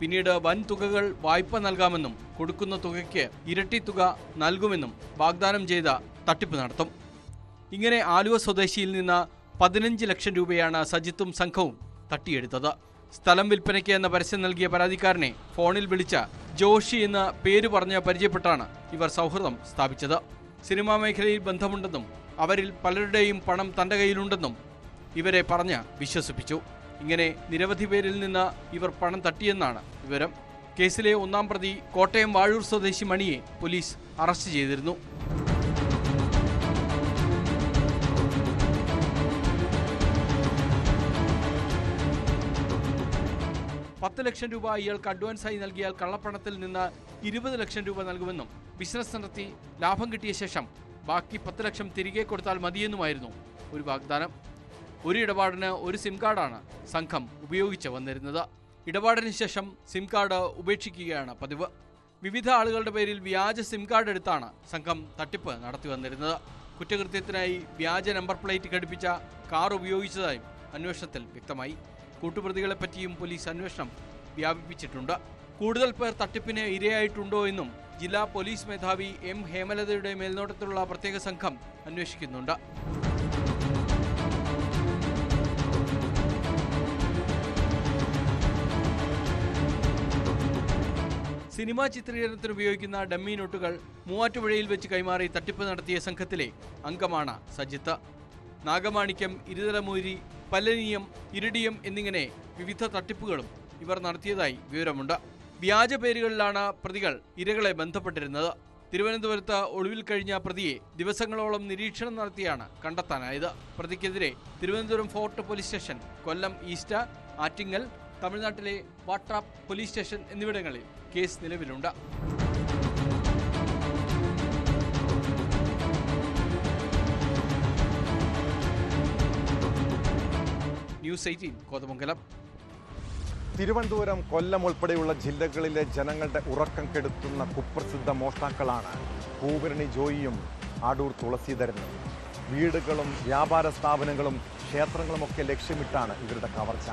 Speaker 13: പിന്നീട് വൻ തുകകൾ വായ്പ നൽകാമെന്നും കൊടുക്കുന്ന തുകയ്ക്ക് ഇരട്ടി തുക നൽകുമെന്നും വാഗ്ദാനം ചെയ്ത തട്ടിപ്പ് നടത്തും. ഇങ്ങനെ ആലുവ സ്വദേശിയിൽ നിന്ന് 15 ലക്ഷം രൂപയാണ് സജിത്തും സംഘവും തട്ടിയെടുത്തത്. സ്ഥലം വിൽപ്പനയ്ക്ക് എന്ന പരസ്യം നൽകിയ പരാതിക്കാരനെ ഫോണിൽ വിളിച്ച ജോഷി എന്ന പേര് പറഞ്ഞ് പരിചയപ്പെട്ടാണ് ഇവർ സൗഹൃദം സ്ഥാപിച്ചത്. സിനിമാ മേഖലയിൽ ബന്ധമുണ്ടെന്നും അവരിൽ പലരുടെയും പണം തന്റെ കയ്യിലുണ്ടെന്നും ഇവരെ പറഞ്ഞ് വിശ്വസിപ്പിച്ചു. ഇങ്ങനെ നിരവധി പേരിൽ നിന്ന് ഇവർ പണം തട്ടിയെന്നാണ് വിവരം. കേസിലെ 1-ാം പ്രതി കോട്ടയം വാഴൂർ സ്വദേശി മണിയെ പോലീസ് അറസ്റ്റ് ചെയ്തിരുന്നു. $10 ലക്ഷം രൂപ ഇയാൾക്ക് അഡ്വാൻസായി നൽകിയാൽ കള്ളപ്പണത്തിൽ നിന്ന് 20 ലക്ഷം രൂപ നൽകുമെന്നും ബിസിനസ് നടത്തി ലാഭം കിട്ടിയ ശേഷം ബാക്കി 10 ലക്ഷം തിരികെ കൊടുത്താൽ മതിയെന്നുമായിരുന്നു ഒരു വാഗ്ദാനം. ഒരു ഇടപാടിന് ഒരു സിം കാർഡാണ് സംഘം ഉപയോഗിച്ച് വന്നിരുന്നത്. ഇടപാടിന് ശേഷം സിം കാർഡ് ഉപേക്ഷിക്കുകയാണ് പതിവ്. വിവിധ ആളുകളുടെ പേരിൽ വ്യാജ സിം കാർഡ് എടുത്താണ് സംഘം തട്ടിപ്പ് നടത്തി വന്നിരുന്നത്. കുറ്റകൃത്യത്തിനായി വ്യാജ നമ്പർ പ്ലേറ്റ് ഘടിപ്പിച്ച കാർ ഉപയോഗിച്ചതായും അന്വേഷണത്തിൽ വ്യക്തമായി. കൂട്ടുപ്രതികളെപ്പറ്റിയും പോലീസ് അന്വേഷണം വ്യാപിപ്പിച്ചിട്ടുണ്ട്. കൂടുതൽ പേർ തട്ടിപ്പിന് ഇരയായിട്ടുണ്ടോ എന്നും ജില്ലാ പോലീസ് മേധാവി എം ഹേമലതയുടെ മേൽനോട്ടത്തിലുള്ള പ്രത്യേക സംഘം അന്വേഷിക്കുന്നുണ്ട്. സിനിമാ ചിത്രീകരണത്തിന് ഉപയോഗിക്കുന്ന ഡമ്മി നോട്ടുകൾ മൂവാറ്റുപുഴയിൽ വെച്ച് കൈമാറി തട്ടിപ്പ് നടത്തിയ സംഘത്തിലെ അംഗമാണ് സജിത്ത്. നാഗമാണിക്യം, ഇരുതലമൂരി, പല്ലനിയം, ഇരിഡിയം എന്നിങ്ങനെ വിവിധ തട്ടിപ്പുകളും ഇവർ നടത്തിയതായി വിവരമുണ്ട്. വ്യാജ പേരുകളിലാണ് പ്രതികൾ ഇരകളെ ബന്ധപ്പെട്ടിരുന്നത്. തിരുവനന്തപുരത്ത് ഒളിവിൽ കഴിഞ്ഞ പ്രതിയെ ദിവസങ്ങളോളം നിരീക്ഷണം നടത്തിയാണ് കണ്ടെത്താനായത്. പ്രതിക്കെതിരെ തിരുവനന്തപുരം ഫോർട്ട് പോലീസ് സ്റ്റേഷൻ, കൊല്ലം ഈസ്റ്റ്, ആറ്റിങ്ങൽ, തമിഴ്നാട്ടിലെ വാട്രാപ്പ് പോലീസ് സ്റ്റേഷൻ എന്നിവിടങ്ങളിൽ കേസ് നിലവിലുണ്ട്. ന്യൂസ് 18 കോതമംഗലം.
Speaker 1: തിരുവനന്തപുരം, കൊല്ലം ഉൾപ്പെടെയുള്ള ജില്ലകളിലെ ജനങ്ങളുടെ ഉറക്കം കെടുത്തുന്ന കുപ്രസിദ്ധ മോഷ്ടാക്കളാണ് പൂവരണി ജോയിയും അടൂർ തുളസീധരനും. വീടുകളും വ്യാപാര സ്ഥാപനങ്ങളും ക്ഷേത്രങ്ങളുമൊക്കെ ലക്ഷ്യമിട്ടാണ് ഇവരുടെ കവർച്ച.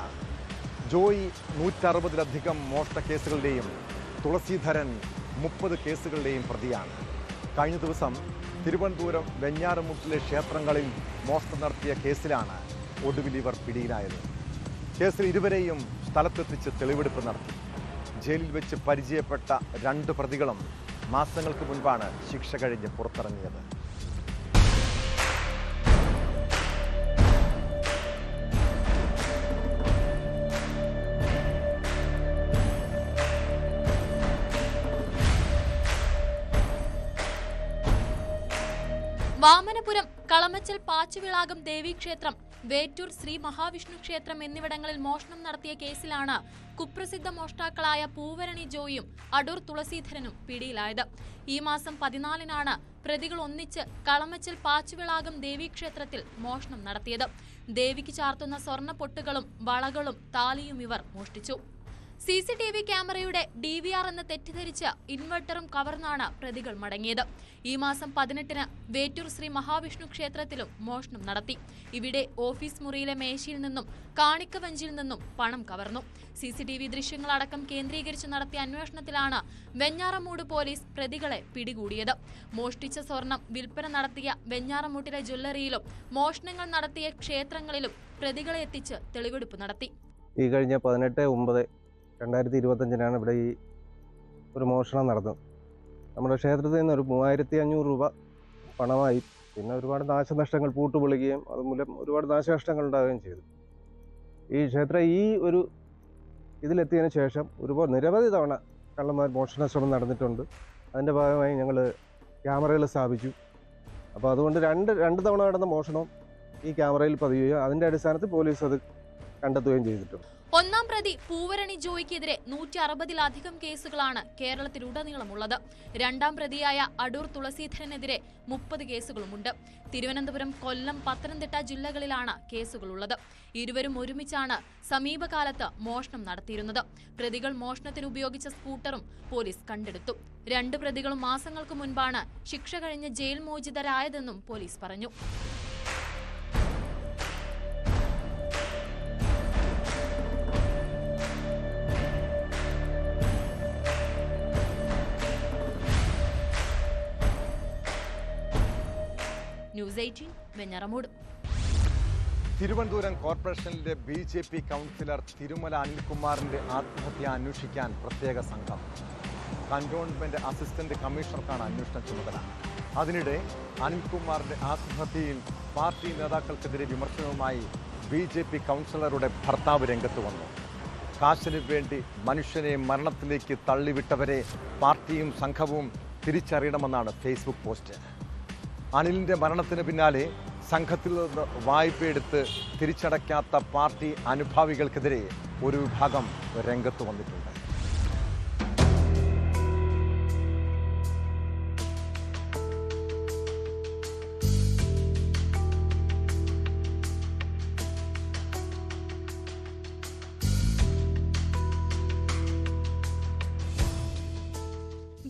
Speaker 1: ജോയി 160-ലധികം മോഷ്ട കേസുകളുടെയും തുളസീധരൻ 30 കേസുകളുടെയും പ്രതിയാണ്. കഴിഞ്ഞ ദിവസം തിരുവനന്തപുരം വെഞ്ഞാറമൂട്ടിലെ ക്ഷേത്രങ്ങളിൽ മോഷണം നടത്തിയ കേസിലാണ് ഒടുവിൽ ഇവർ പിടിയിലായത്. കേസിൽ ഇരുവരെയും സ്ഥലത്തെത്തിച്ച് തെളിവെടുപ്പ് നടത്തി. ജയിലിൽ വെച്ച് പരിചയപ്പെട്ട 2 പ്രതികളും മാസങ്ങൾക്ക് മുൻപാണ് ശിക്ഷ കഴിഞ്ഞ് പുറത്തിറങ്ങിയത്.
Speaker 15: വാമനപുരം, കളമച്ചൽ പാച്ചുവിളാകം ദേവീക്ഷേത്രം, വേറ്റൂർ ശ്രീ മഹാവിഷ്ണു ക്ഷേത്രം എന്നിവിടങ്ങളിൽ മോഷണം നടത്തിയ കേസിലാണ് കുപ്രസിദ്ധ മോഷ്ടാക്കളായ പൂവരണി ജോയിയും അടൂർ തുളസീധരനും പിടിയിലായത്. ഈ മാസം 14-നാണ് പ്രതികൾ ഒന്നിച്ച് കളമച്ചൽ പാച്ചുവിളാകം ദേവീക്ഷേത്രത്തിൽ മോഷണം നടത്തിയത്. ദേവിക്ക് ചാർത്തുന്ന സ്വർണ്ണ പൊട്ടുകളും വളകളും താലിയും ഇവർ മോഷ്ടിച്ചു. CCTV ക്യാമറയുടെ DVR എന്ന് തെറ്റിദ്ധരിച്ച് ഇൻവെർട്ടറും കവർന്നാണ് പ്രതികൾ മടങ്ങിയത്. ഈ മാസം 18-ന് വേറ്റൂർ ശ്രീ മഹാവിഷ്ണു ക്ഷേത്രത്തിലും മോഷണം നടത്തി. ഇവിടെ ഓഫീസ് മുറിയിലെ മേശയിൽ നിന്നും കാണിക്കവഞ്ചിയിൽ നിന്നും പണം കവർന്നു. CCTV ദൃശ്യങ്ങളടക്കം കേന്ദ്രീകരിച്ച് നടത്തിയ അന്വേഷണത്തിലാണ് വെഞ്ഞാറമൂട് പോലീസ് പ്രതികളെ പിടികൂടിയത്. മോഷ്ടിച്ച സ്വർണം വിൽപ്പന നടത്തിയ വെഞ്ഞാറമൂട്ടിലെ ജ്വല്ലറിയിലും മോഷണങ്ങൾ നടത്തിയ ക്ഷേത്രങ്ങളിലും പ്രതികളെ എത്തിച്ച് തെളിവെടുപ്പ് നടത്തി.
Speaker 16: ഈ കഴിഞ്ഞ 18/9/2025 ഇവിടെ ഈ ഒരു മോഷണം നടന്നു. നമ്മുടെ ക്ഷേത്രത്തിൽ നിന്ന് ഒരു 3500 രൂപ പണമായി, പിന്നെ ഒരുപാട് നാശനഷ്ടങ്ങൾ, പൂട്ടുപൊളിക്കുകയും അതുമൂലം ഒരുപാട് നാശനഷ്ടങ്ങൾ ഉണ്ടാവുകയും ചെയ്തു. ഈ ക്ഷേത്രം ഈ ഒരു ഇതിലെത്തിയതിന് ശേഷം നിരവധി തവണ കള്ളന്മാർ മോഷണ ശ്രമം നടന്നിട്ടുണ്ട്. അതിൻ്റെ ഭാഗമായി ഞങ്ങൾ ക്യാമറകൾ സ്ഥാപിച്ചു. അപ്പോൾ അതുകൊണ്ട് രണ്ട് തവണ നടന്ന മോഷണം ഈ ക്യാമറയിൽ പതിയുകയും അതിൻ്റെ അടിസ്ഥാനത്തിൽ പോലീസ് അത് കണ്ടെത്തുകയും ചെയ്തിട്ടുണ്ട്.
Speaker 15: 1-ാം പ്രതി പൂവരണി ജോയിക്കെതിരെ 160-ലധികം കേസുകളാണ് കേരളത്തിലുടനീളമുള്ളത്. 2-ാം പ്രതിയായ അടൂർ തുളസീധരനെതിരെ 30 കേസുകളുമുണ്ട്. തിരുവനന്തപുരം, കൊല്ലം, പത്തനംതിട്ട ജില്ലകളിലാണ് കേസുകളുള്ളത്. ഇരുവരും ഒരുമിച്ചാണ് സമീപകാലത്ത് മോഷണം നടത്തിയിരുന്നത്. പ്രതികൾ മോഷണത്തിന് ഉപയോഗിച്ച സ്കൂട്ടറും പോലീസ് കണ്ടെടുത്തു. 2 പ്രതികളും മാസങ്ങൾക്ക് മുൻപാണ് ശിക്ഷ കഴിഞ്ഞ് ജയിൽ മോചിതരായതെന്നും പോലീസ് പറഞ്ഞു. ന്യൂസ് 18 വെഞ്ഞാറമൂട്.
Speaker 1: തിരുവനന്തപുരം കോർപ്പറേഷനിലെ BJP കൗൺസിലർ തിരുമല അനിൽകുമാറിന്റെ ആത്മഹത്യ അന്വേഷിക്കാൻ പ്രത്യേക സംഘം. കന്റോൺമെന്റ് അസിസ്റ്റന്റ് കമ്മീഷണർക്കാണ് അന്വേഷണ ചുമതല. അതിനിടെ അനിൽകുമാറിന്റെ ആത്മഹത്യയിൽ പാർട്ടി നേതാക്കൾക്കെതിരെ വിമർശനവുമായി BJP കൗൺസിലറുടെ ഭർത്താവ് രംഗത്ത് വന്നു. കാശിന് വേണ്ടി മനുഷ്യനെ മരണത്തിലേക്ക് തള്ളിവിട്ടവരെ പാർട്ടിയും സംഘവും തിരിച്ചറിയണമെന്നാണ് ഫേസ്ബുക്ക് പോസ്റ്റ്. അനിലിന്റെ മരണത്തിന് പിന്നാലെ സംഘത്തിൽ നിന്ന് വായ്പയെടുത്ത് തിരിച്ചടയ്ക്കാത്ത പാർട്ടി അനുഭാവികൾക്കെതിരെ ഒരു വിഭാഗം രംഗത്ത് വന്നിട്ടുണ്ട്.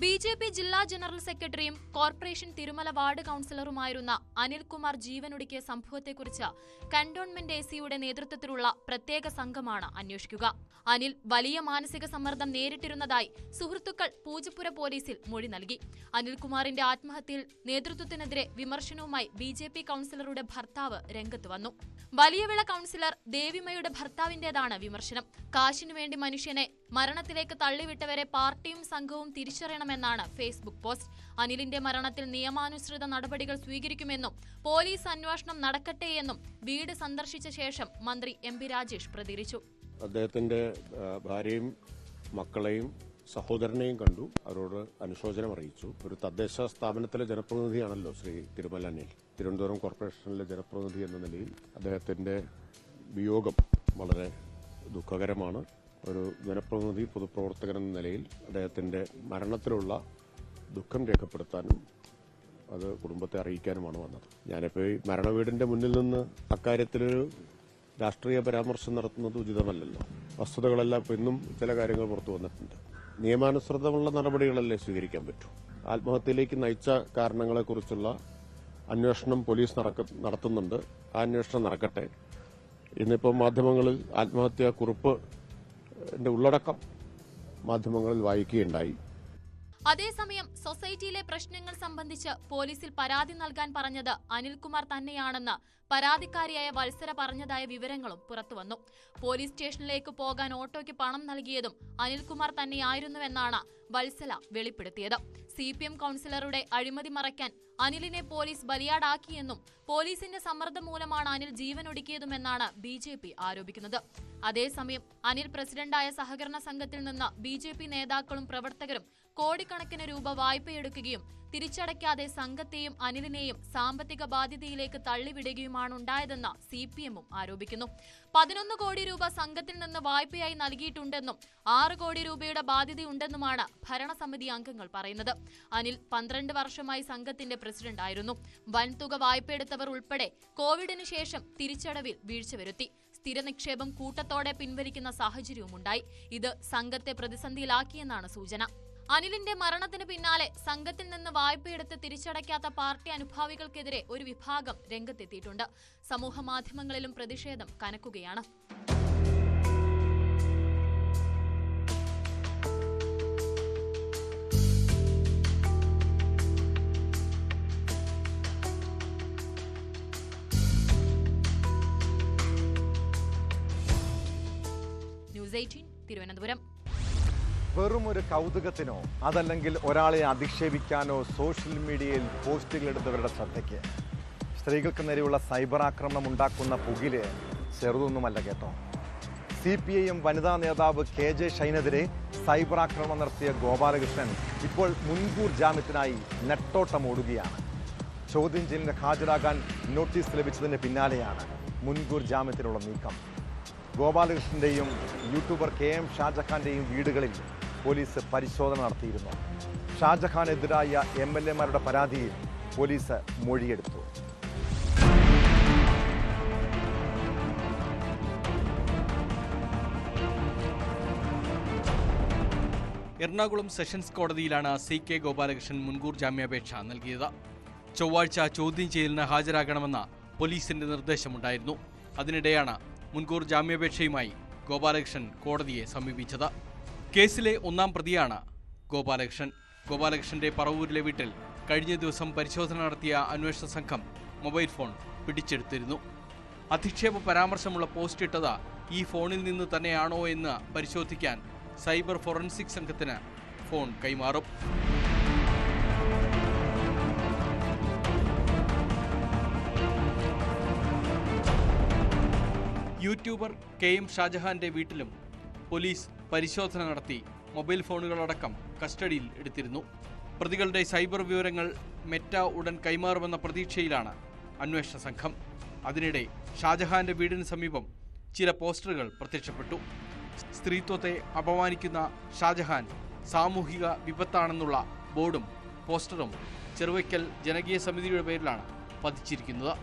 Speaker 15: BJP ജില്ലാ ജനറൽ സെക്രട്ടറിയും കോർപ്പറേഷൻ തിരുമല വാർഡ് കൌൺസിലറുമായിരുന്ന അനിൽകുമാർ ജീവനൊടുക്കിയ സംഭവത്തെക്കുറിച്ച് കന്റോൺമെന്റ് AC-യുടെ നേതൃത്വത്തിലുള്ള പ്രത്യേക സംഘമാണ് അന്വേഷിക്കുക. അനിൽ വലിയ മാനസിക സമ്മർദ്ദം നേരിട്ടിരുന്നതായി സുഹൃത്തുക്കൾ പൂജപ്പുര പോലീസിൽ മൊഴി നൽകി. അനിൽകുമാറിന്റെ ആത്മഹത്യയിൽ നേതൃത്വത്തിനെതിരെ വിമർശനവുമായി BJP കൌൺസിലറുടെ ഭർത്താവ് രംഗത്ത് വന്നു. വലിയവിള കൌൺസിലർ ദേവിമയുടെ ഭർത്താവിന്റേതാണ് വിമർശനം. കാശിനുവേണ്ടി മനുഷ്യനെ മരണത്തിലേക്ക് തള്ളിവിട്ടവരെ പാർട്ടിയും സംഘവും തിരിച്ചറിയണമെന്നാണ് ഫേസ്ബുക്ക് പോസ്റ്റ്. അനിലിന്റെ മരണത്തിൽ നിയമാനുസൃത നടപടികൾ സ്വീകരിക്കുമെന്നും പോലീസ് അന്വേഷണം നടക്കട്ടെയെന്നും വീട് സന്ദർശിച്ച ശേഷം മന്ത്രി MP രാജേഷ് പ്രതികരിച്ചു.
Speaker 17: അദ്ദേഹത്തിന്റെ ഭാര്യയും മക്കളെയും സഹോദരനെയും കണ്ടു. അവരോട് അനുശോചനം അറിയിച്ചു. ഒരു തദ്ദേശ സ്ഥാപനത്തിലെ ജനപ്രതിനിധിയാണല്ലോ ശ്രീ തിരുമല അനിൽ. തിരുവനന്തപുരം കോർപ്പറേഷനിലെ ജനപ്രതിനിധി എന്ന നിലയിൽ അദ്ദേഹത്തിന്റെ വിയോഗം വളരെ ദുഃഖകരമാണ്. ഒരു ജനപ്രതിനിധി, പൊതുപ്രവർത്തകൻ എന്ന നിലയിൽ അദ്ദേഹത്തിന്റെ മരണത്തിലുള്ള ദുഃഖം രേഖപ്പെടുത്താനും അത് കുടുംബത്തെ അറിയിക്കാനുമാണ് വന്നത്. ഞാനിപ്പോൾ ഈ മരണവീടിന്റെ മുന്നിൽ നിന്ന് അക്കാര്യത്തിലൊരു രാഷ്ട്രീയ പരാമർശം നടത്തുന്നത് ഉചിതമല്ലല്ലോ. വസ്തുതകളെല്ലാം ഇപ്പോൾ ഇന്നും ചില കാര്യങ്ങൾ പുറത്തു വന്നിട്ടുണ്ട്. നിയമാനുസൃതമുള്ള നടപടികളല്ലേ സ്വീകരിക്കാൻ പറ്റൂ. ആത്മഹത്യയിലേക്ക് നയിച്ച കാരണങ്ങളെക്കുറിച്ചുള്ള അന്വേഷണം പോലീസ് നടത്തുന്നുണ്ട്. ആ അന്വേഷണം നടക്കട്ടെ. ഇന്നിപ്പോൾ മാധ്യമങ്ങളിൽ ആത്മഹത്യാ കുറിപ്പിന്റെ ഉള്ളടക്കം മാധ്യമങ്ങളിൽ വായിക്കുകയുണ്ടായി.
Speaker 15: അതേസമയം സൊസൈറ്റിയിലെ പ്രശ്നങ്ങൾ സംബന്ധിച്ച് പോലീസിൽ പരാതി നൽകാൻ പറഞ്ഞത് അനിൽകുമാർ തന്നെയാണെന്ന് പരാതിക്കാരിയായ വത്സര പറഞ്ഞതായ വിവരങ്ങളും പുറത്തുവന്നു. പോലീസ് സ്റ്റേഷനിലേക്ക് പോകാൻ ഓട്ടോയ്ക്ക് പണം നൽകിയതും അനിൽകുമാർ തന്നെയായിരുന്നുവെന്നാണ് വത്സല വെളിപ്പെടുത്തിയത്. CPM കൌൺസിലറുടെ അഴിമതി മറയ്ക്കാൻ അനിലിനെ പോലീസ് ബലിയാടാക്കിയെന്നും പോലീസിന്റെ സമ്മർദ്ദം മൂലമാണ് അനിൽ ജീവനൊടുക്കിയതുമെന്നാണ് BJP ആരോപിക്കുന്നത്. അതേസമയം അനിൽ പ്രസിഡന്റായ സഹകരണ സംഘത്തിൽ നിന്ന് BJP നേതാക്കളും പ്രവർത്തകരും കോടിക്കണക്കിന് രൂപ വായ്പയെടുക്കുകയും തിരിച്ചടയ്ക്കാതെ സംഘത്തെയും അനിലിനെയും സാമ്പത്തിക ബാധ്യതയിലേക്ക് തള്ളിവിടുകയുമാണുണ്ടായതെന്ന് CPM-ഉം ആരോപിക്കുന്നു. 11 കോടി രൂപ സംഘത്തിൽ നിന്ന് വായ്പയായി നൽകിയിട്ടുണ്ടെന്നും 6 കോടി രൂപയുടെ ബാധ്യതയുണ്ടെന്നുമാണ് ഭരണസമിതി അംഗങ്ങൾ പറയുന്നത്. അനിൽ 12 വർഷമായി സംഘത്തിന്റെ പ്രസിഡന്റ് ആയിരുന്നു. വൻതുക വായ്പയെടുത്തവർ ഉൾപ്പെടെ കോവിഡിന് ശേഷം തിരിച്ചടവിൽ വീഴ്ച വരുത്തി. സ്ഥിര നിക്ഷേപം കൂട്ടത്തോടെ പിൻവലിക്കുന്ന സാഹചര്യവുമുണ്ടായി. ഇത് സംഘത്തെ പ്രതിസന്ധിയിലാക്കിയെന്നാണ് സൂചന. അനിലിന്റെ മരണത്തിന് പിന്നാലെ സംഘത്തിൽ നിന്ന് വായ്പയെടുത്ത് തിരിച്ചടയ്ക്കാത്ത പാർട്ടി അനുഭാവികൾക്കെതിരെ ഒരു വിഭാഗം രംഗത്തെത്തിയിട്ടുണ്ട്. സമൂഹ മാധ്യമങ്ങളിലും പ്രതിഷേധം കനക്കുകയാണ്. ന്യൂസ് 18 തിരുവനന്തപുരം.
Speaker 1: വെറും ഒരു കൗതുകത്തിനോ അതല്ലെങ്കിൽ ഒരാളെ അധിക്ഷേപിക്കാനോ സോഷ്യൽ മീഡിയയിൽ പോസ്റ്റുകൾ എടുത്തവരുടെ ശ്രദ്ധയ്ക്ക് സ്ത്രീകൾക്ക് നേരെയുള്ള സൈബർ ആക്രമണം ഉണ്ടാക്കുന്ന പുകില് ചെറുതൊന്നുമല്ല കേട്ടോ. CPIM വനിതാ നേതാവ് KJ ഷൈനെതിരെ സൈബർ ആക്രമണം നടത്തിയ ഗോപാലകൃഷ്ണൻ ഇപ്പോൾ മുൻകൂർ ജാമ്യത്തിനായി നെട്ടോട്ടം ഓടുകയാണ്. ചോദ്യം ചെയ്യലിന് ഹാജരാകാൻ നോട്ടീസ് ലഭിച്ചതിന് പിന്നാലെയാണ് മുൻകൂർ ജാമ്യത്തിനുള്ള നീക്കം. ഗോപാലകൃഷ്ണന്റെയും യൂട്യൂബർ KM ഷാജഹാന്റെയും വീടുകളിൽ പോലീസ് പരിശോധന നടത്തിയിരുന്നു. ഷാജഹാനെതിരായ MLA-മാരുടെ പരാതിയിൽ പോലീസ് മൊഴിയെടുത്തു.
Speaker 13: എറണാകുളം സെഷൻസ് കോടതിയിലാണ് CK ഗോപാലകൃഷ്ണൻ മുൻകൂർ ജാമ്യാപേക്ഷ നൽകിയത്. ചൊവ്വാഴ്ച ചോദ്യം ചെയ്യലിന് ഹാജരാകണമെന്ന പോലീസിന്റെ നിർദ്ദേശമുണ്ടായിരുന്നു. അതിനിടെയാണ് മുൻകൂർ ജാമ്യാപേക്ഷയുമായി ഗോപാലകൃഷ്ണൻ കോടതിയെ സമീപിച്ചത്. കേസിലെ ഒന്നാം പ്രതിയാണ് ഗോപാലകൃഷ്ണൻ. ഗോപാലകൃഷ്ണന്റെ പറവൂരിലെ വീട്ടിൽ കഴിഞ്ഞ ദിവസം പരിശോധന നടത്തിയ അന്വേഷണ സംഘം മൊബൈൽ ഫോൺ പിടിച്ചെടുത്തിരുന്നു. അധിക്ഷേപ പരാമർശമുള്ള പോസ്റ്റ് ഇട്ടത് ഈ ഫോണിൽ നിന്ന് തന്നെയാണോ എന്ന് പരിശോധിക്കാൻ സൈബർ ഫോറൻസിക് സംഘത്തിന് ഫോൺ കൈമാറും. യൂട്യൂബർ KM ഷാജഹാന്റെ വീട്ടിലും പോലീസ് പരിശോധന നടത്തി മൊബൈൽ ഫോണുകളടക്കം കസ്റ്റഡിയിൽ എടുത്തിരുന്നു. പ്രതികളുടെ സൈബർ വിവരങ്ങൾ മെറ്റ ഉടൻ കൈമാറുമെന്ന പ്രതീക്ഷയിലാണ് അന്വേഷണ സംഘം. അതിനിടെ ഷാജഹാന്റെ വീടിന് സമീപം ചില പോസ്റ്ററുകൾ പ്രത്യക്ഷപ്പെട്ടു. സ്ത്രീത്വത്തെ അപമാനിക്കുന്ന ഷാജഹാൻ സാമൂഹിക വിപത്താണെന്നുള്ള ബോർഡും പോസ്റ്ററും ചെറുവയ്ക്കൽ ജനകീയ സമിതിയുടെ പേരിലാണ് പതിച്ചിരിക്കുന്നത്.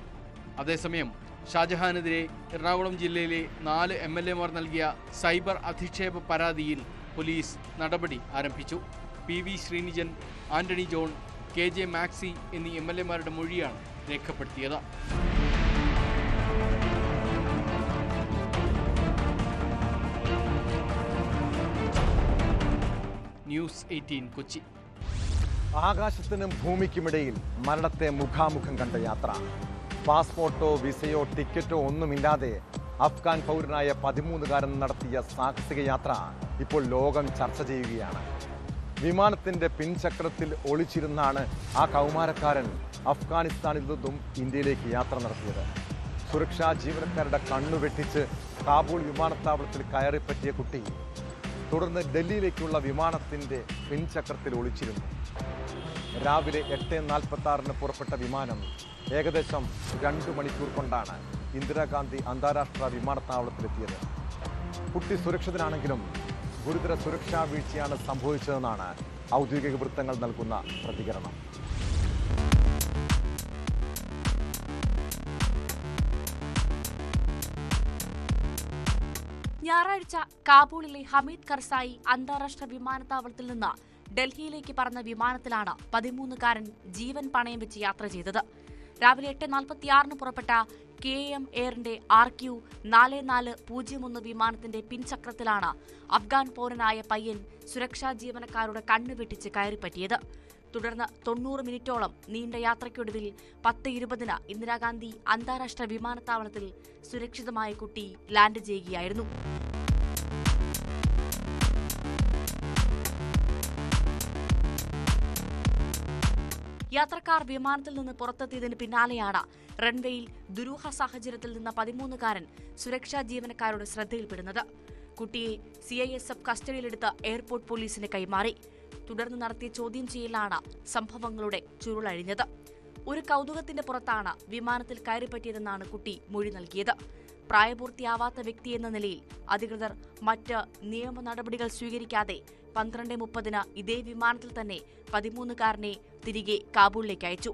Speaker 13: അതേസമയം ഷാജഹാനെതിരെ എറണാകുളം ജില്ലയിലെ 4 MLA-മാർ നൽകിയ സൈബർ അധിക്ഷേപ പരാതിയിൽ പോലീസ് നടപടി ആരംഭിച്ചു. PV Sreenijan, Antony John, KJ maxi എന്നീ MLA-മാരുടെ മൊഴിയാണ് രേഖപ്പെടുത്തിയത്. ന്യൂസ് 18 കൊച്ചി.
Speaker 1: ആകാശത്തിനും ഭൂമിക്കുമിടയിൽ മരണത്തെ മുഖാമുഖം കണ്ട യാത്ര. പാസ്പോർട്ടോ വിസയോ ടിക്കറ്റോ ഒന്നുമില്ലാതെ അഫ്ഗാൻ പൗരനായ 13കാരൻ നടത്തിയ സാഹസിക യാത്ര ഇപ്പോൾ ലോകം ചർച്ച ചെയ്യുകയാണ്. വിമാനത്തിന്റെ പിൻചക്രത്തിൽ ഒളിച്ചിരുന്നാണ് ആ കൗമാരക്കാരൻ അഫ്ഗാനിസ്ഥാനിൽ നിന്നും ഇന്ത്യയിലേക്ക് യാത്ര നടത്തിയത്. സുരക്ഷാ ജീവനക്കാരുടെ കണ്ണുവെട്ടിച്ച് കാബൂൾ വിമാനത്താവളത്തിൽ കയറിപ്പറ്റിയ കുട്ടി തുടർന്ന് ഡൽഹിയിലേക്കുള്ള വിമാനത്തിന്റെ പിൻചക്രത്തിൽ ഒളിച്ചിരുന്നു. രാവിലെ 8:46 പുറപ്പെട്ട വിമാനം ഏകദേശം 2 മണിക്കൂർ കൊണ്ടാണ് ഇന്ദിരാഗാന്ധി അന്താരാഷ്ട്ര വിമാനത്താവളത്തിലെത്തിയത്. കുട്ടി സുരക്ഷിതനാണെങ്കിലും ഗുരുതര സുരക്ഷാ വീഴ്ചയാണ് സംഭവിച്ചതെന്നാണ് ഔദ്യോഗിക വൃത്തങ്ങൾ നൽകുന്ന പ്രതികരണം.
Speaker 18: ഞായറാഴ്ച കാബൂളിലെ ഹമീദ് കർസായി അന്താരാഷ്ട്ര വിമാനത്താവളത്തിൽ നിന്ന് ഡൽഹിയിലേക്ക് പറന്ന വിമാനത്തിലാണ് 13കാരൻ ജീവൻ പണയം വെച്ച് യാത്ര ചെയ്തത്. രാവിലെ 8:46 പുറപ്പെട്ട KM എയറിന്റെ RQ4401 വിമാനത്തിന്റെ പിൻചക്രത്തിലാണ് അഫ്ഗാൻ പൗരനായ പയ്യൻ സുരക്ഷാ ജീവനക്കാരുടെ കണ്ണുവെട്ടിച്ച് കയറിപ്പറ്റിയത്. തുടർന്ന് 90 മിനിറ്റോളം നീണ്ട യാത്രയ്ക്കൊടുവിൽ 10:20 ഇന്ദിരാഗാന്ധി അന്താരാഷ്ട്ര വിമാനത്താവളത്തിൽ സുരക്ഷിതമായ കുട്ടി ലാൻഡ് ചെയ്യുകയായിരുന്നു. യാത്രക്കാർ വിമാനത്തിൽ നിന്ന് പുറത്തെത്തിയതിന് പിന്നാലെയാണ് റൺവേയിൽ ദുരൂഹ സാഹചര്യത്തിൽ നിന്ന് 13കാരൻ സുരക്ഷാ ജീവനക്കാരുടെ ശ്രദ്ധയിൽപ്പെടുന്നത്. കുട്ടിയെ CISF കസ്റ്റഡിയിലെടുത്ത് എയർപോർട്ട് പോലീസിന് കൈമാറി. തുടർന്ന് നടത്തിയ ചോദ്യം ചെയ്യലാണ് സംഭവങ്ങളുടെ ചുരുളഴിഞ്ഞത്. ഒരു കൗതുകത്തിന്റെ പുറത്താണ് വിമാനത്തിൽ കയറിപ്പറ്റിയതെന്നാണ് കുട്ടി മൊഴി നൽകിയത്. പ്രായപൂർത്തിയാവാത്ത വ്യക്തിയെന്ന നിലയിൽ അധികൃതർ മറ്റ് നിയമ നടപടികൾ സ്വീകരിക്കാതെ 12:30 ഇതേ വിമാനത്തിൽ തന്നെ 13കാരനെ തിരികെ കാബൂളിലേക്ക് അയച്ചു.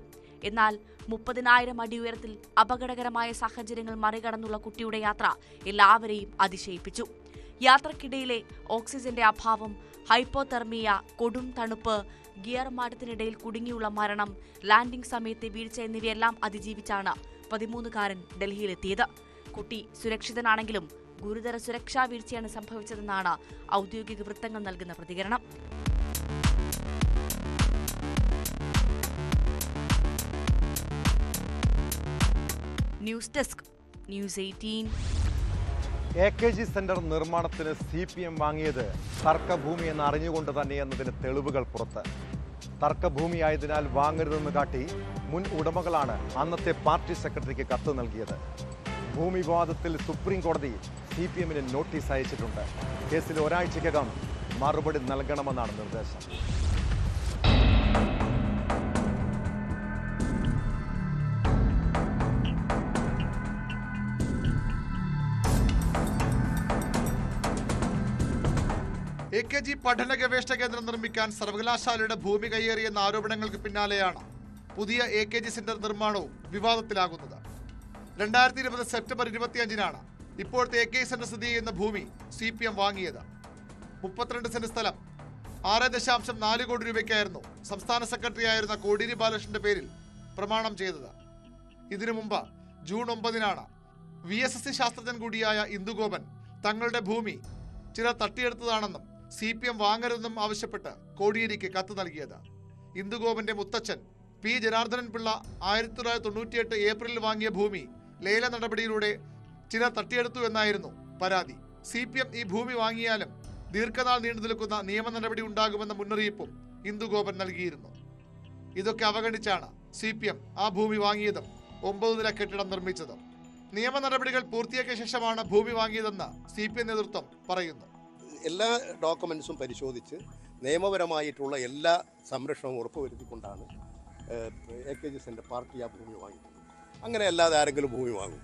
Speaker 18: എന്നാൽ 30,000 അടി ഉയരത്തിൽ അപകടകരമായ സാഹചര്യങ്ങൾ മറികടന്നുള്ള കുട്ടിയുടെ യാത്ര എല്ലാവരെയും അതിശയിപ്പിച്ചു. യാത്രക്കിടയിലെ ഓക്സിജന്റെ അഭാവം, ഹൈപ്പോതെർമിയ, കൊടും തണുപ്പ്, ഗിയർ മാറ്റത്തിനിടയിൽ കുടുങ്ങിയുള്ള മരണം, ലാൻഡിംഗ് സമയത്തെ വീഴ്ച എന്നിവയെല്ലാം അതിജീവിച്ചാണ് 13കാരൻ ഡൽഹിയിലെത്തിയത്. കുട്ടി സുരക്ഷിതനാണെങ്കിലും ഗുരുതര സുരക്ഷാ വീഴ്ചയാണ് സംഭവിച്ചതെന്നാണ് ഔദ്യോഗിക വൃത്തങ്ങൾ നൽകുന്ന പ്രതികരണം. News desk, news 18.
Speaker 1: AKG centre നിർമ്മാണത്തിന് CPM വാങ്ങിയത് തർക്കഭൂമി എന്ന് അറിഞ്ഞുകൊണ്ട് തന്നെയെന്നതിന് തെളിവുകൾ പുറത്ത്. തർക്കഭൂമിയായതിനാൽ വാങ്ങരുതെന്ന് കാട്ടി മുൻ ഉടമകളാണ് അന്നത്തെ പാർട്ടി സെക്രട്ടറിക്ക് കത്ത് നൽകിയത്. ഭൂമി വിവാദത്തിൽ സുപ്രീം കോടതി CPM-ന് നോട്ടീസ് അയച്ചിട്ടുണ്ട്. കേസിൽ ഒരാഴ്ചയ്ക്കകം മറുപടി നൽകണമെന്നാണ് നിർദ്ദേശം.
Speaker 19: AKG പഠന ഗവേഷണ കേന്ദ്രം നിർമ്മിക്കാൻ സർവകലാശാലയുടെ ഭൂമി കയ്യേറിയെന്ന ആരോപണങ്ങൾക്ക് പിന്നാലെയാണ് പുതിയ AKG സെന്റർ നിർമ്മാണവും വിവാദത്തിലാകുന്നത്. 2020 സെപ്റ്റംബർ 25-നാണ് ഇപ്പോഴത്തെ AKG സെന്റർ സ്ഥിതി ചെയ്യുന്ന ഭൂമി CPM വാങ്ങിയത്. 32 സെന്റ് സ്ഥലം 6.4 കോടി രൂപയ്ക്കായിരുന്നു സംസ്ഥാന സെക്രട്ടറി ആയിരുന്ന കോടിയേരി ബാലകൃഷ്ണന്റെ പേരിൽ പ്രമാണം ചെയ്തത്. ഇതിനു മുമ്പ് ജൂൺ 9-നാണ് VSSC ശാസ്ത്രജ്ഞൻ കൂടിയായ ഇന്ദുഗോപൻ തങ്ങളുടെ ഭൂമി ചിലർ തട്ടിയെടുത്തതാണെന്നും CPM വാങ്ങരുതെന്നും ആവശ്യപ്പെട്ട് കോടിയേരിക്ക് കത്ത് നൽകിയത്. ഇന്ദുഗോപന്റെ മുത്തച്ഛൻ പി ജനാർദ്ദനൻ പിള്ള 1998 ഏപ്രിലിൽ വാങ്ങിയ ഭൂമി ലേല നടപടിയിലൂടെ ചിലർ തട്ടിയെടുത്തു എന്നായിരുന്നു പരാതി. CPM ഈ ഭൂമി വാങ്ങിയാലും ദീർഘനാൾ നീണ്ടു നിൽക്കുന്ന നിയമ നടപടി ഉണ്ടാകുമെന്ന മുന്നറിയിപ്പും ഇന്ദുഗോപൻ നൽകിയിരുന്നു. ഇതൊക്കെ അവഗണിച്ചാണ് CPM ആ ഭൂമി വാങ്ങിയതും 9 നില കെട്ടിടം നിർമ്മിച്ചതും. നിയമ നടപടികൾ പൂർത്തിയാക്കിയ ശേഷമാണ് ഭൂമി വാങ്ങിയതെന്ന് CPM നേതൃത്വം പറയുന്നു.
Speaker 20: എല്ലാ ഡോക്യുമെന്റ്സും പരിശോധിച്ച് നിയമപരമായിട്ടുള്ള എല്ലാ സംരക്ഷണവും ഉറപ്പുവരുത്തിക്കൊണ്ടാണ് AKG സെന്റർ പാർട്ടി ആ ഭൂമി വാങ്ങിയത്. അങ്ങനെ അല്ലാതെ ആരെങ്കിലും ഭൂമി വാങ്ങും?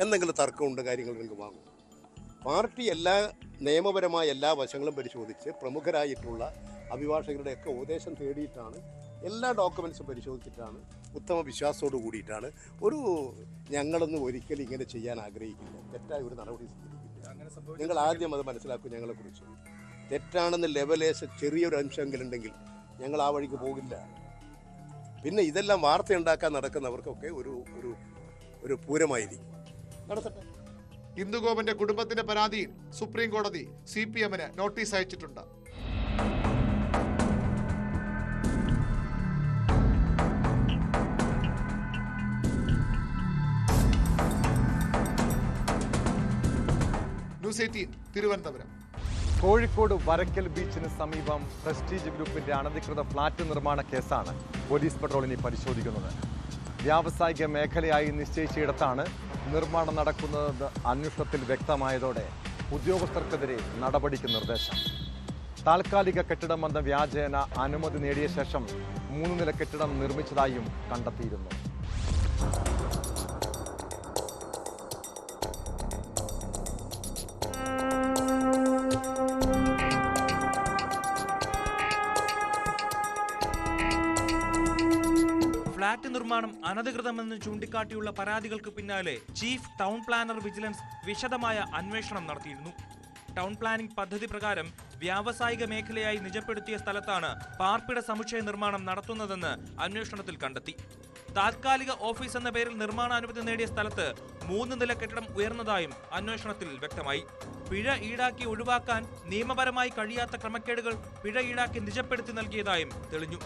Speaker 20: എന്തെങ്കിലും തർക്കമുണ്ട് കാര്യങ്ങൾക്ക് വാങ്ങും? പാർട്ടി എല്ലാ നിയമപരമായ എല്ലാ വശങ്ങളും പരിശോധിച്ച് പ്രമുഖരായിട്ടുള്ള അഭിഭാഷകരുടെയൊക്കെ ഉപദേശം തേടിയിട്ടാണ്, എല്ലാ ഡോക്യുമെന്റ്സും പരിശോധിച്ചിട്ടാണ്, ഉത്തമ വിശ്വാസത്തോടു കൂടിയിട്ടാണ്. ഞങ്ങളൊന്നും ഒരിക്കലും ഇങ്ങനെ ചെയ്യാൻ ആഗ്രഹിക്കില്ല, തെറ്റായ ഒരു നടപടി സ്വീകരിക്കില്ല. നിങ്ങൾ ആദ്യം അത് മനസ്സിലാക്കും. ഞങ്ങളെക്കുറിച്ച് തെറ്റാണെന്ന് ലെവലേശം ചെറിയൊരു അംശമെങ്കിലുണ്ടെങ്കിൽ ഞങ്ങൾ ആ വഴിക്ക് പോകില്ല. പിന്നെ ഇതെല്ലാം വാർത്തയുണ്ടാക്കാൻ നടക്കുന്നവർക്കൊക്കെ ഒരു പൂരമായിരിക്കും. നടത്തട്ടെ.
Speaker 19: ഇന്ദുഗോപന്റെ കുടുംബത്തിന്റെ പരാതിയിൽ സുപ്രീം കോടതി CPMന് നോട്ടീസ് അയച്ചിട്ടുണ്ട്. ന്യൂസ് 18 തിരുവനന്തപുരം.
Speaker 1: കോഴിക്കോട് വരക്കൽ ബീച്ചിന് സമീപം പ്രസ്റ്റീജ് ഗ്രൂപ്പിന്റെ അനധികൃത ഫ്ളാറ്റ് നിർമ്മാണ കേസാണ് പോലീസ് പെട്രോളിനെ പരിശോധിക്കുന്നത്. വ്യാവസായിക മേഖലയായി നിശ്ചയിച്ചയിടത്താണ് നിർമ്മാണം നടക്കുന്നതെന്ന് അന്വേഷണത്തിൽ വ്യക്തമായതോടെ ഉദ്യോഗസ്ഥർക്കെതിരെ നടപടിക്ക് നിർദ്ദേശം. താൽക്കാലിക കെട്ടിടമെന്ന വ്യാജേന അനുമതി നേടിയ ശേഷം 3 നില കെട്ടിടം നിർമ്മിച്ചതായും കണ്ടെത്തിയിരുന്നു.
Speaker 21: ഫ്ളാറ്റ് നിർമ്മാണം അനധികൃതമെന്ന് ചൂണ്ടിക്കാട്ടിയുള്ള പരാതികൾക്ക് പിന്നാലെ ചീഫ് ടൗൺ പ്ലാനർ വിജിലൻസ് വിശദമായ അന്വേഷണം നടത്തിയിരുന്നു. ടൗൺ പ്ലാനിംഗ് പദ്ധതി പ്രകാരം വ്യാവസായിക മേഖലയായി നിജപ്പെടുത്തിയ സ്ഥലത്താണ് പാർപ്പിട സമുച്ചയ നിർമ്മാണം നടത്തുന്നതെന്ന് അന്വേഷണത്തിൽ കണ്ടെത്തി. താൽക്കാലിക ഓഫീസ് എന്ന പേരിൽ നിർമ്മാണാനുമതി നേടിയ സ്ഥലത്ത് 3 നില കെട്ടിടം ഉയർന്നതായും അന്വേഷണത്തിൽ വ്യക്തമായി. പിഴ ഈടാക്കി ഒഴിവാക്കാൻ നിയമപരമായി കഴിയാത്ത ക്രമക്കേടുകൾ പിഴ ഈടാക്കി നിജപ്പെടുത്തി നൽകിയതായും തെളിഞ്ഞു.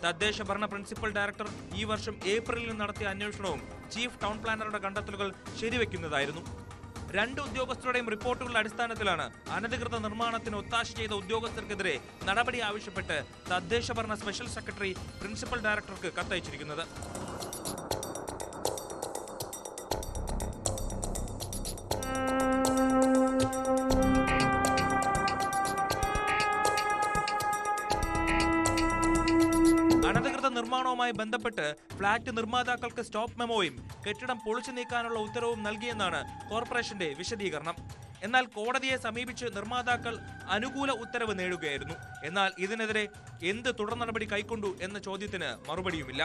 Speaker 21: തദ്ദേശ ഭരണ പ്രിൻസിപ്പൽ ഡയറക്ടർ ഈ വർഷം ഏപ്രിലിൽ നടത്തിയ അന്വേഷണവും ചീഫ് ടൗൺ പ്ലാനറുടെ കണ്ടെത്തലുകൾ ശരിവെക്കുന്നതായിരുന്നു. 2 ഉദ്യോഗസ്ഥരുടെയും റിപ്പോർട്ടുകളുടെ അടിസ്ഥാനത്തിലാണ് അനധികൃത നിർമ്മാണത്തിന് ഒത്താശ ചെയ്ത ഉദ്യോഗസ്ഥർക്കെതിരെ നടപടി ആവശ്യപ്പെട്ട് തദ്ദേശ ഭരണ സ്പെഷ്യൽ സെക്രട്ടറി പ്രിൻസിപ്പൽ ഡയറക്ടർക്ക് കത്തയച്ചിരിക്കുന്നത്. അനധികൃത നിർമ്മാണവുമായി ബന്ധപ്പെട്ട് ഫ്ളാറ്റ് നിർമ്മാതാക്കൾക്ക് സ്റ്റോപ്പ് മെമ്മോയും കെട്ടിടം പൊളിച്ചു നീക്കാനുള്ള ഉത്തരവും നൽകിയെന്നാണ് കോർപ്പറേഷന്റെ വിശദീകരണം. എന്നാൽ കോടതിയെ സമീപിച്ച് നിർമ്മാതാക്കൾ അനുകൂല ഉത്തരവ് നേടുകയായിരുന്നു. എന്നാൽ ഇതിനെതിരെ എന്ത് തുടർ നടപടി കൈക്കൊണ്ടു എന്ന ചോദ്യത്തിന് മറുപടിയുമില്ല.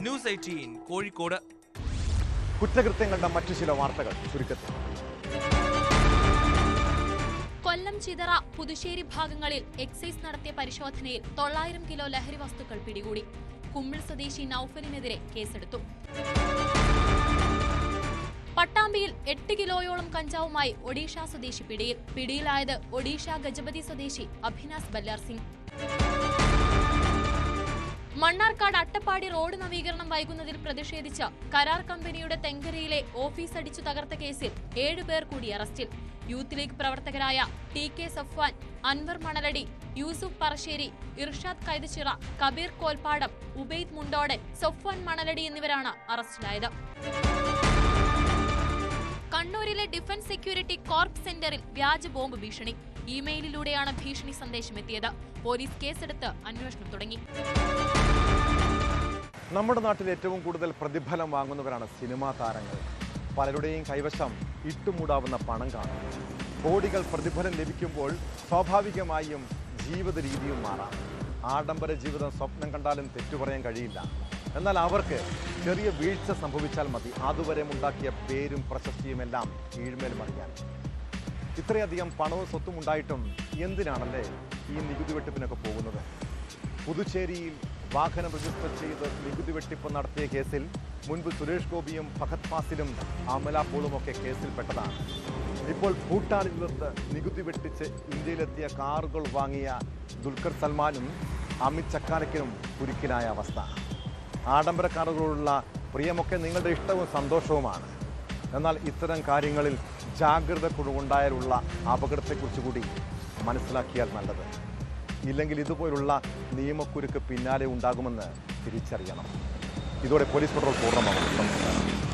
Speaker 21: ന്യൂസ് 18 കോഴിക്കോട്.
Speaker 1: കുറ്റകൃത്യങ്ങളുടെ മറ്റു ചില വാർത്തകൾ ചുരുക്കത്തിൽ.
Speaker 15: കൊല്ലം, ചിതറ, പുതുശ്ശേരി ഭാഗങ്ങളിൽ എക്സൈസ് നടത്തിയ പരിശോധനയിൽ 900 കിലോ ലഹരി വസ്തുക്കൾ പിടികൂടി. കുമ്മിൾ സ്വദേശി നൌഫലിനെതിരെ കേസെടുത്തു. പട്ടാമ്പിയിൽ 8 കിലോയോളം കഞ്ചാവുമായി ഒഡീഷ സ്വദേശി പിടിയിൽ. പിടിയിലായത് ഒഡീഷ ഗജപതി സ്വദേശി അഭിനാസ് ബല്ലാർ സിംഗ്. മണ്ണാർക്കാട് അട്ടപ്പാടി റോഡ് നവീകരണം വൈകുന്നതിൽ പ്രതിഷേധിച്ച് കരാർ കമ്പനിയുടെ തെങ്കരയിലെ ഓഫീസ് അടിച്ചു തകർത്ത കേസിൽ 7 പേർ കൂടി അറസ്റ്റിൽ. യൂത്ത് ലീഗ് പ്രവർത്തകരായ TK സഫ്വാൻ, അൻവർ മണലടി, യൂസുഫ് പറശ്ശേരി, ഇർഷാദ് കൈതച്ചിറ, കബീർ കോൽപ്പാടം, ഉബൈദ് മുണ്ടോടൻ, സഫ്വാൻ മണലടി എന്നിവരാണ് അറസ്റ്റിലായത്. കണ്ണൂരിലെ ഡിഫൻസ് സെക്യൂരിറ്റി കോർപ്പ് സെന്ററിൽ വ്യാജ ബോംബ് ഭീഷണി. ഇമെയിലിലൂടെയാണ് ഭീഷണി സന്ദേശം എത്തിയത്. പോലീസ് കേസെടുത്ത് അന്വേഷണം തുടങ്ങി.
Speaker 1: നമ്മുടെ നാട്ടിൽ ഏറ്റവും കൂടുതൽ പ്രതിഫലം വാങ്ങുന്നവരാണ് സിനിമാ താരങ്ങൾ. പലരുടെയും കൈവശം ഇട്ടുമൂടാവുന്ന പണം കാണും. കോടികൾ പ്രതിഫലം ലഭിക്കുമ്പോൾ സ്വാഭാവികമായും ജീവിത രീതിയും മാറാം. ആഡംബര ജീവിതം സ്വപ്നം കണ്ടാലും തെറ്റുപറയാൻ കഴിയില്ല. എന്നാൽ അവർക്ക് ചെറിയ വീഴ്ച സംഭവിച്ചാൽ മതി അതുവരെ ഉണ്ടാക്കിയ പേരും പ്രശസ്തിയുമെല്ലാം കീഴ്മേൽ മറിയാൻ. ഇത്രയധികം പണവും സ്വത്തും ഉണ്ടായിട്ടും എന്തിനാണല്ലേ ഈ നികുതി വെട്ടിപ്പിനൊക്കെ പോകുന്നത്? പുതുച്ചേരിയിൽ വാഹനം രജിസ്റ്റർ ചെയ്ത് നികുതി വെട്ടിപ്പ് നടത്തിയ കേസിൽ മുൻപ് സുരേഷ് ഗോപിയും ഫഹദ് ഫാസിലും അമല പോളും ഒക്കെ കേസിൽപ്പെട്ടതാണ്. ഇപ്പോൾ ഭൂട്ടാനിൽ നിന്ന് നികുതി വെട്ടിച്ച് ഇന്ത്യയിലെത്തിയ കാറുകൾ വാങ്ങിയ ദുൽഖർ സൽമാനും അമിത് ചക്കാലയ്ക്കും കുരുക്കിലായ അവസ്ഥ. ആഡംബര കാറുകളുള്ള പ്രിയമൊക്കെ നിങ്ങളുടെ ഇഷ്ടവും സന്തോഷവുമാണ്. എന്നാൽ ഇത്തരം കാര്യങ്ങളിൽ ജാഗ്രത ഉണ്ടായാലുള്ള അപകടത്തെക്കുറിച്ച് കൂടി മനസ്സിലാക്കിയാൽ നല്ലത്. ഇല്ലെങ്കിൽ ഇതുപോലുള്ള നിയമക്കുരുക്ക് പിന്നാലെ ഉണ്ടാകുമെന്ന് തിരിച്ചറിയണം. ഇതോടെ പോലീസ് പെട്രോൾ പൂർണ്ണമാകും. നമസ്കാരം.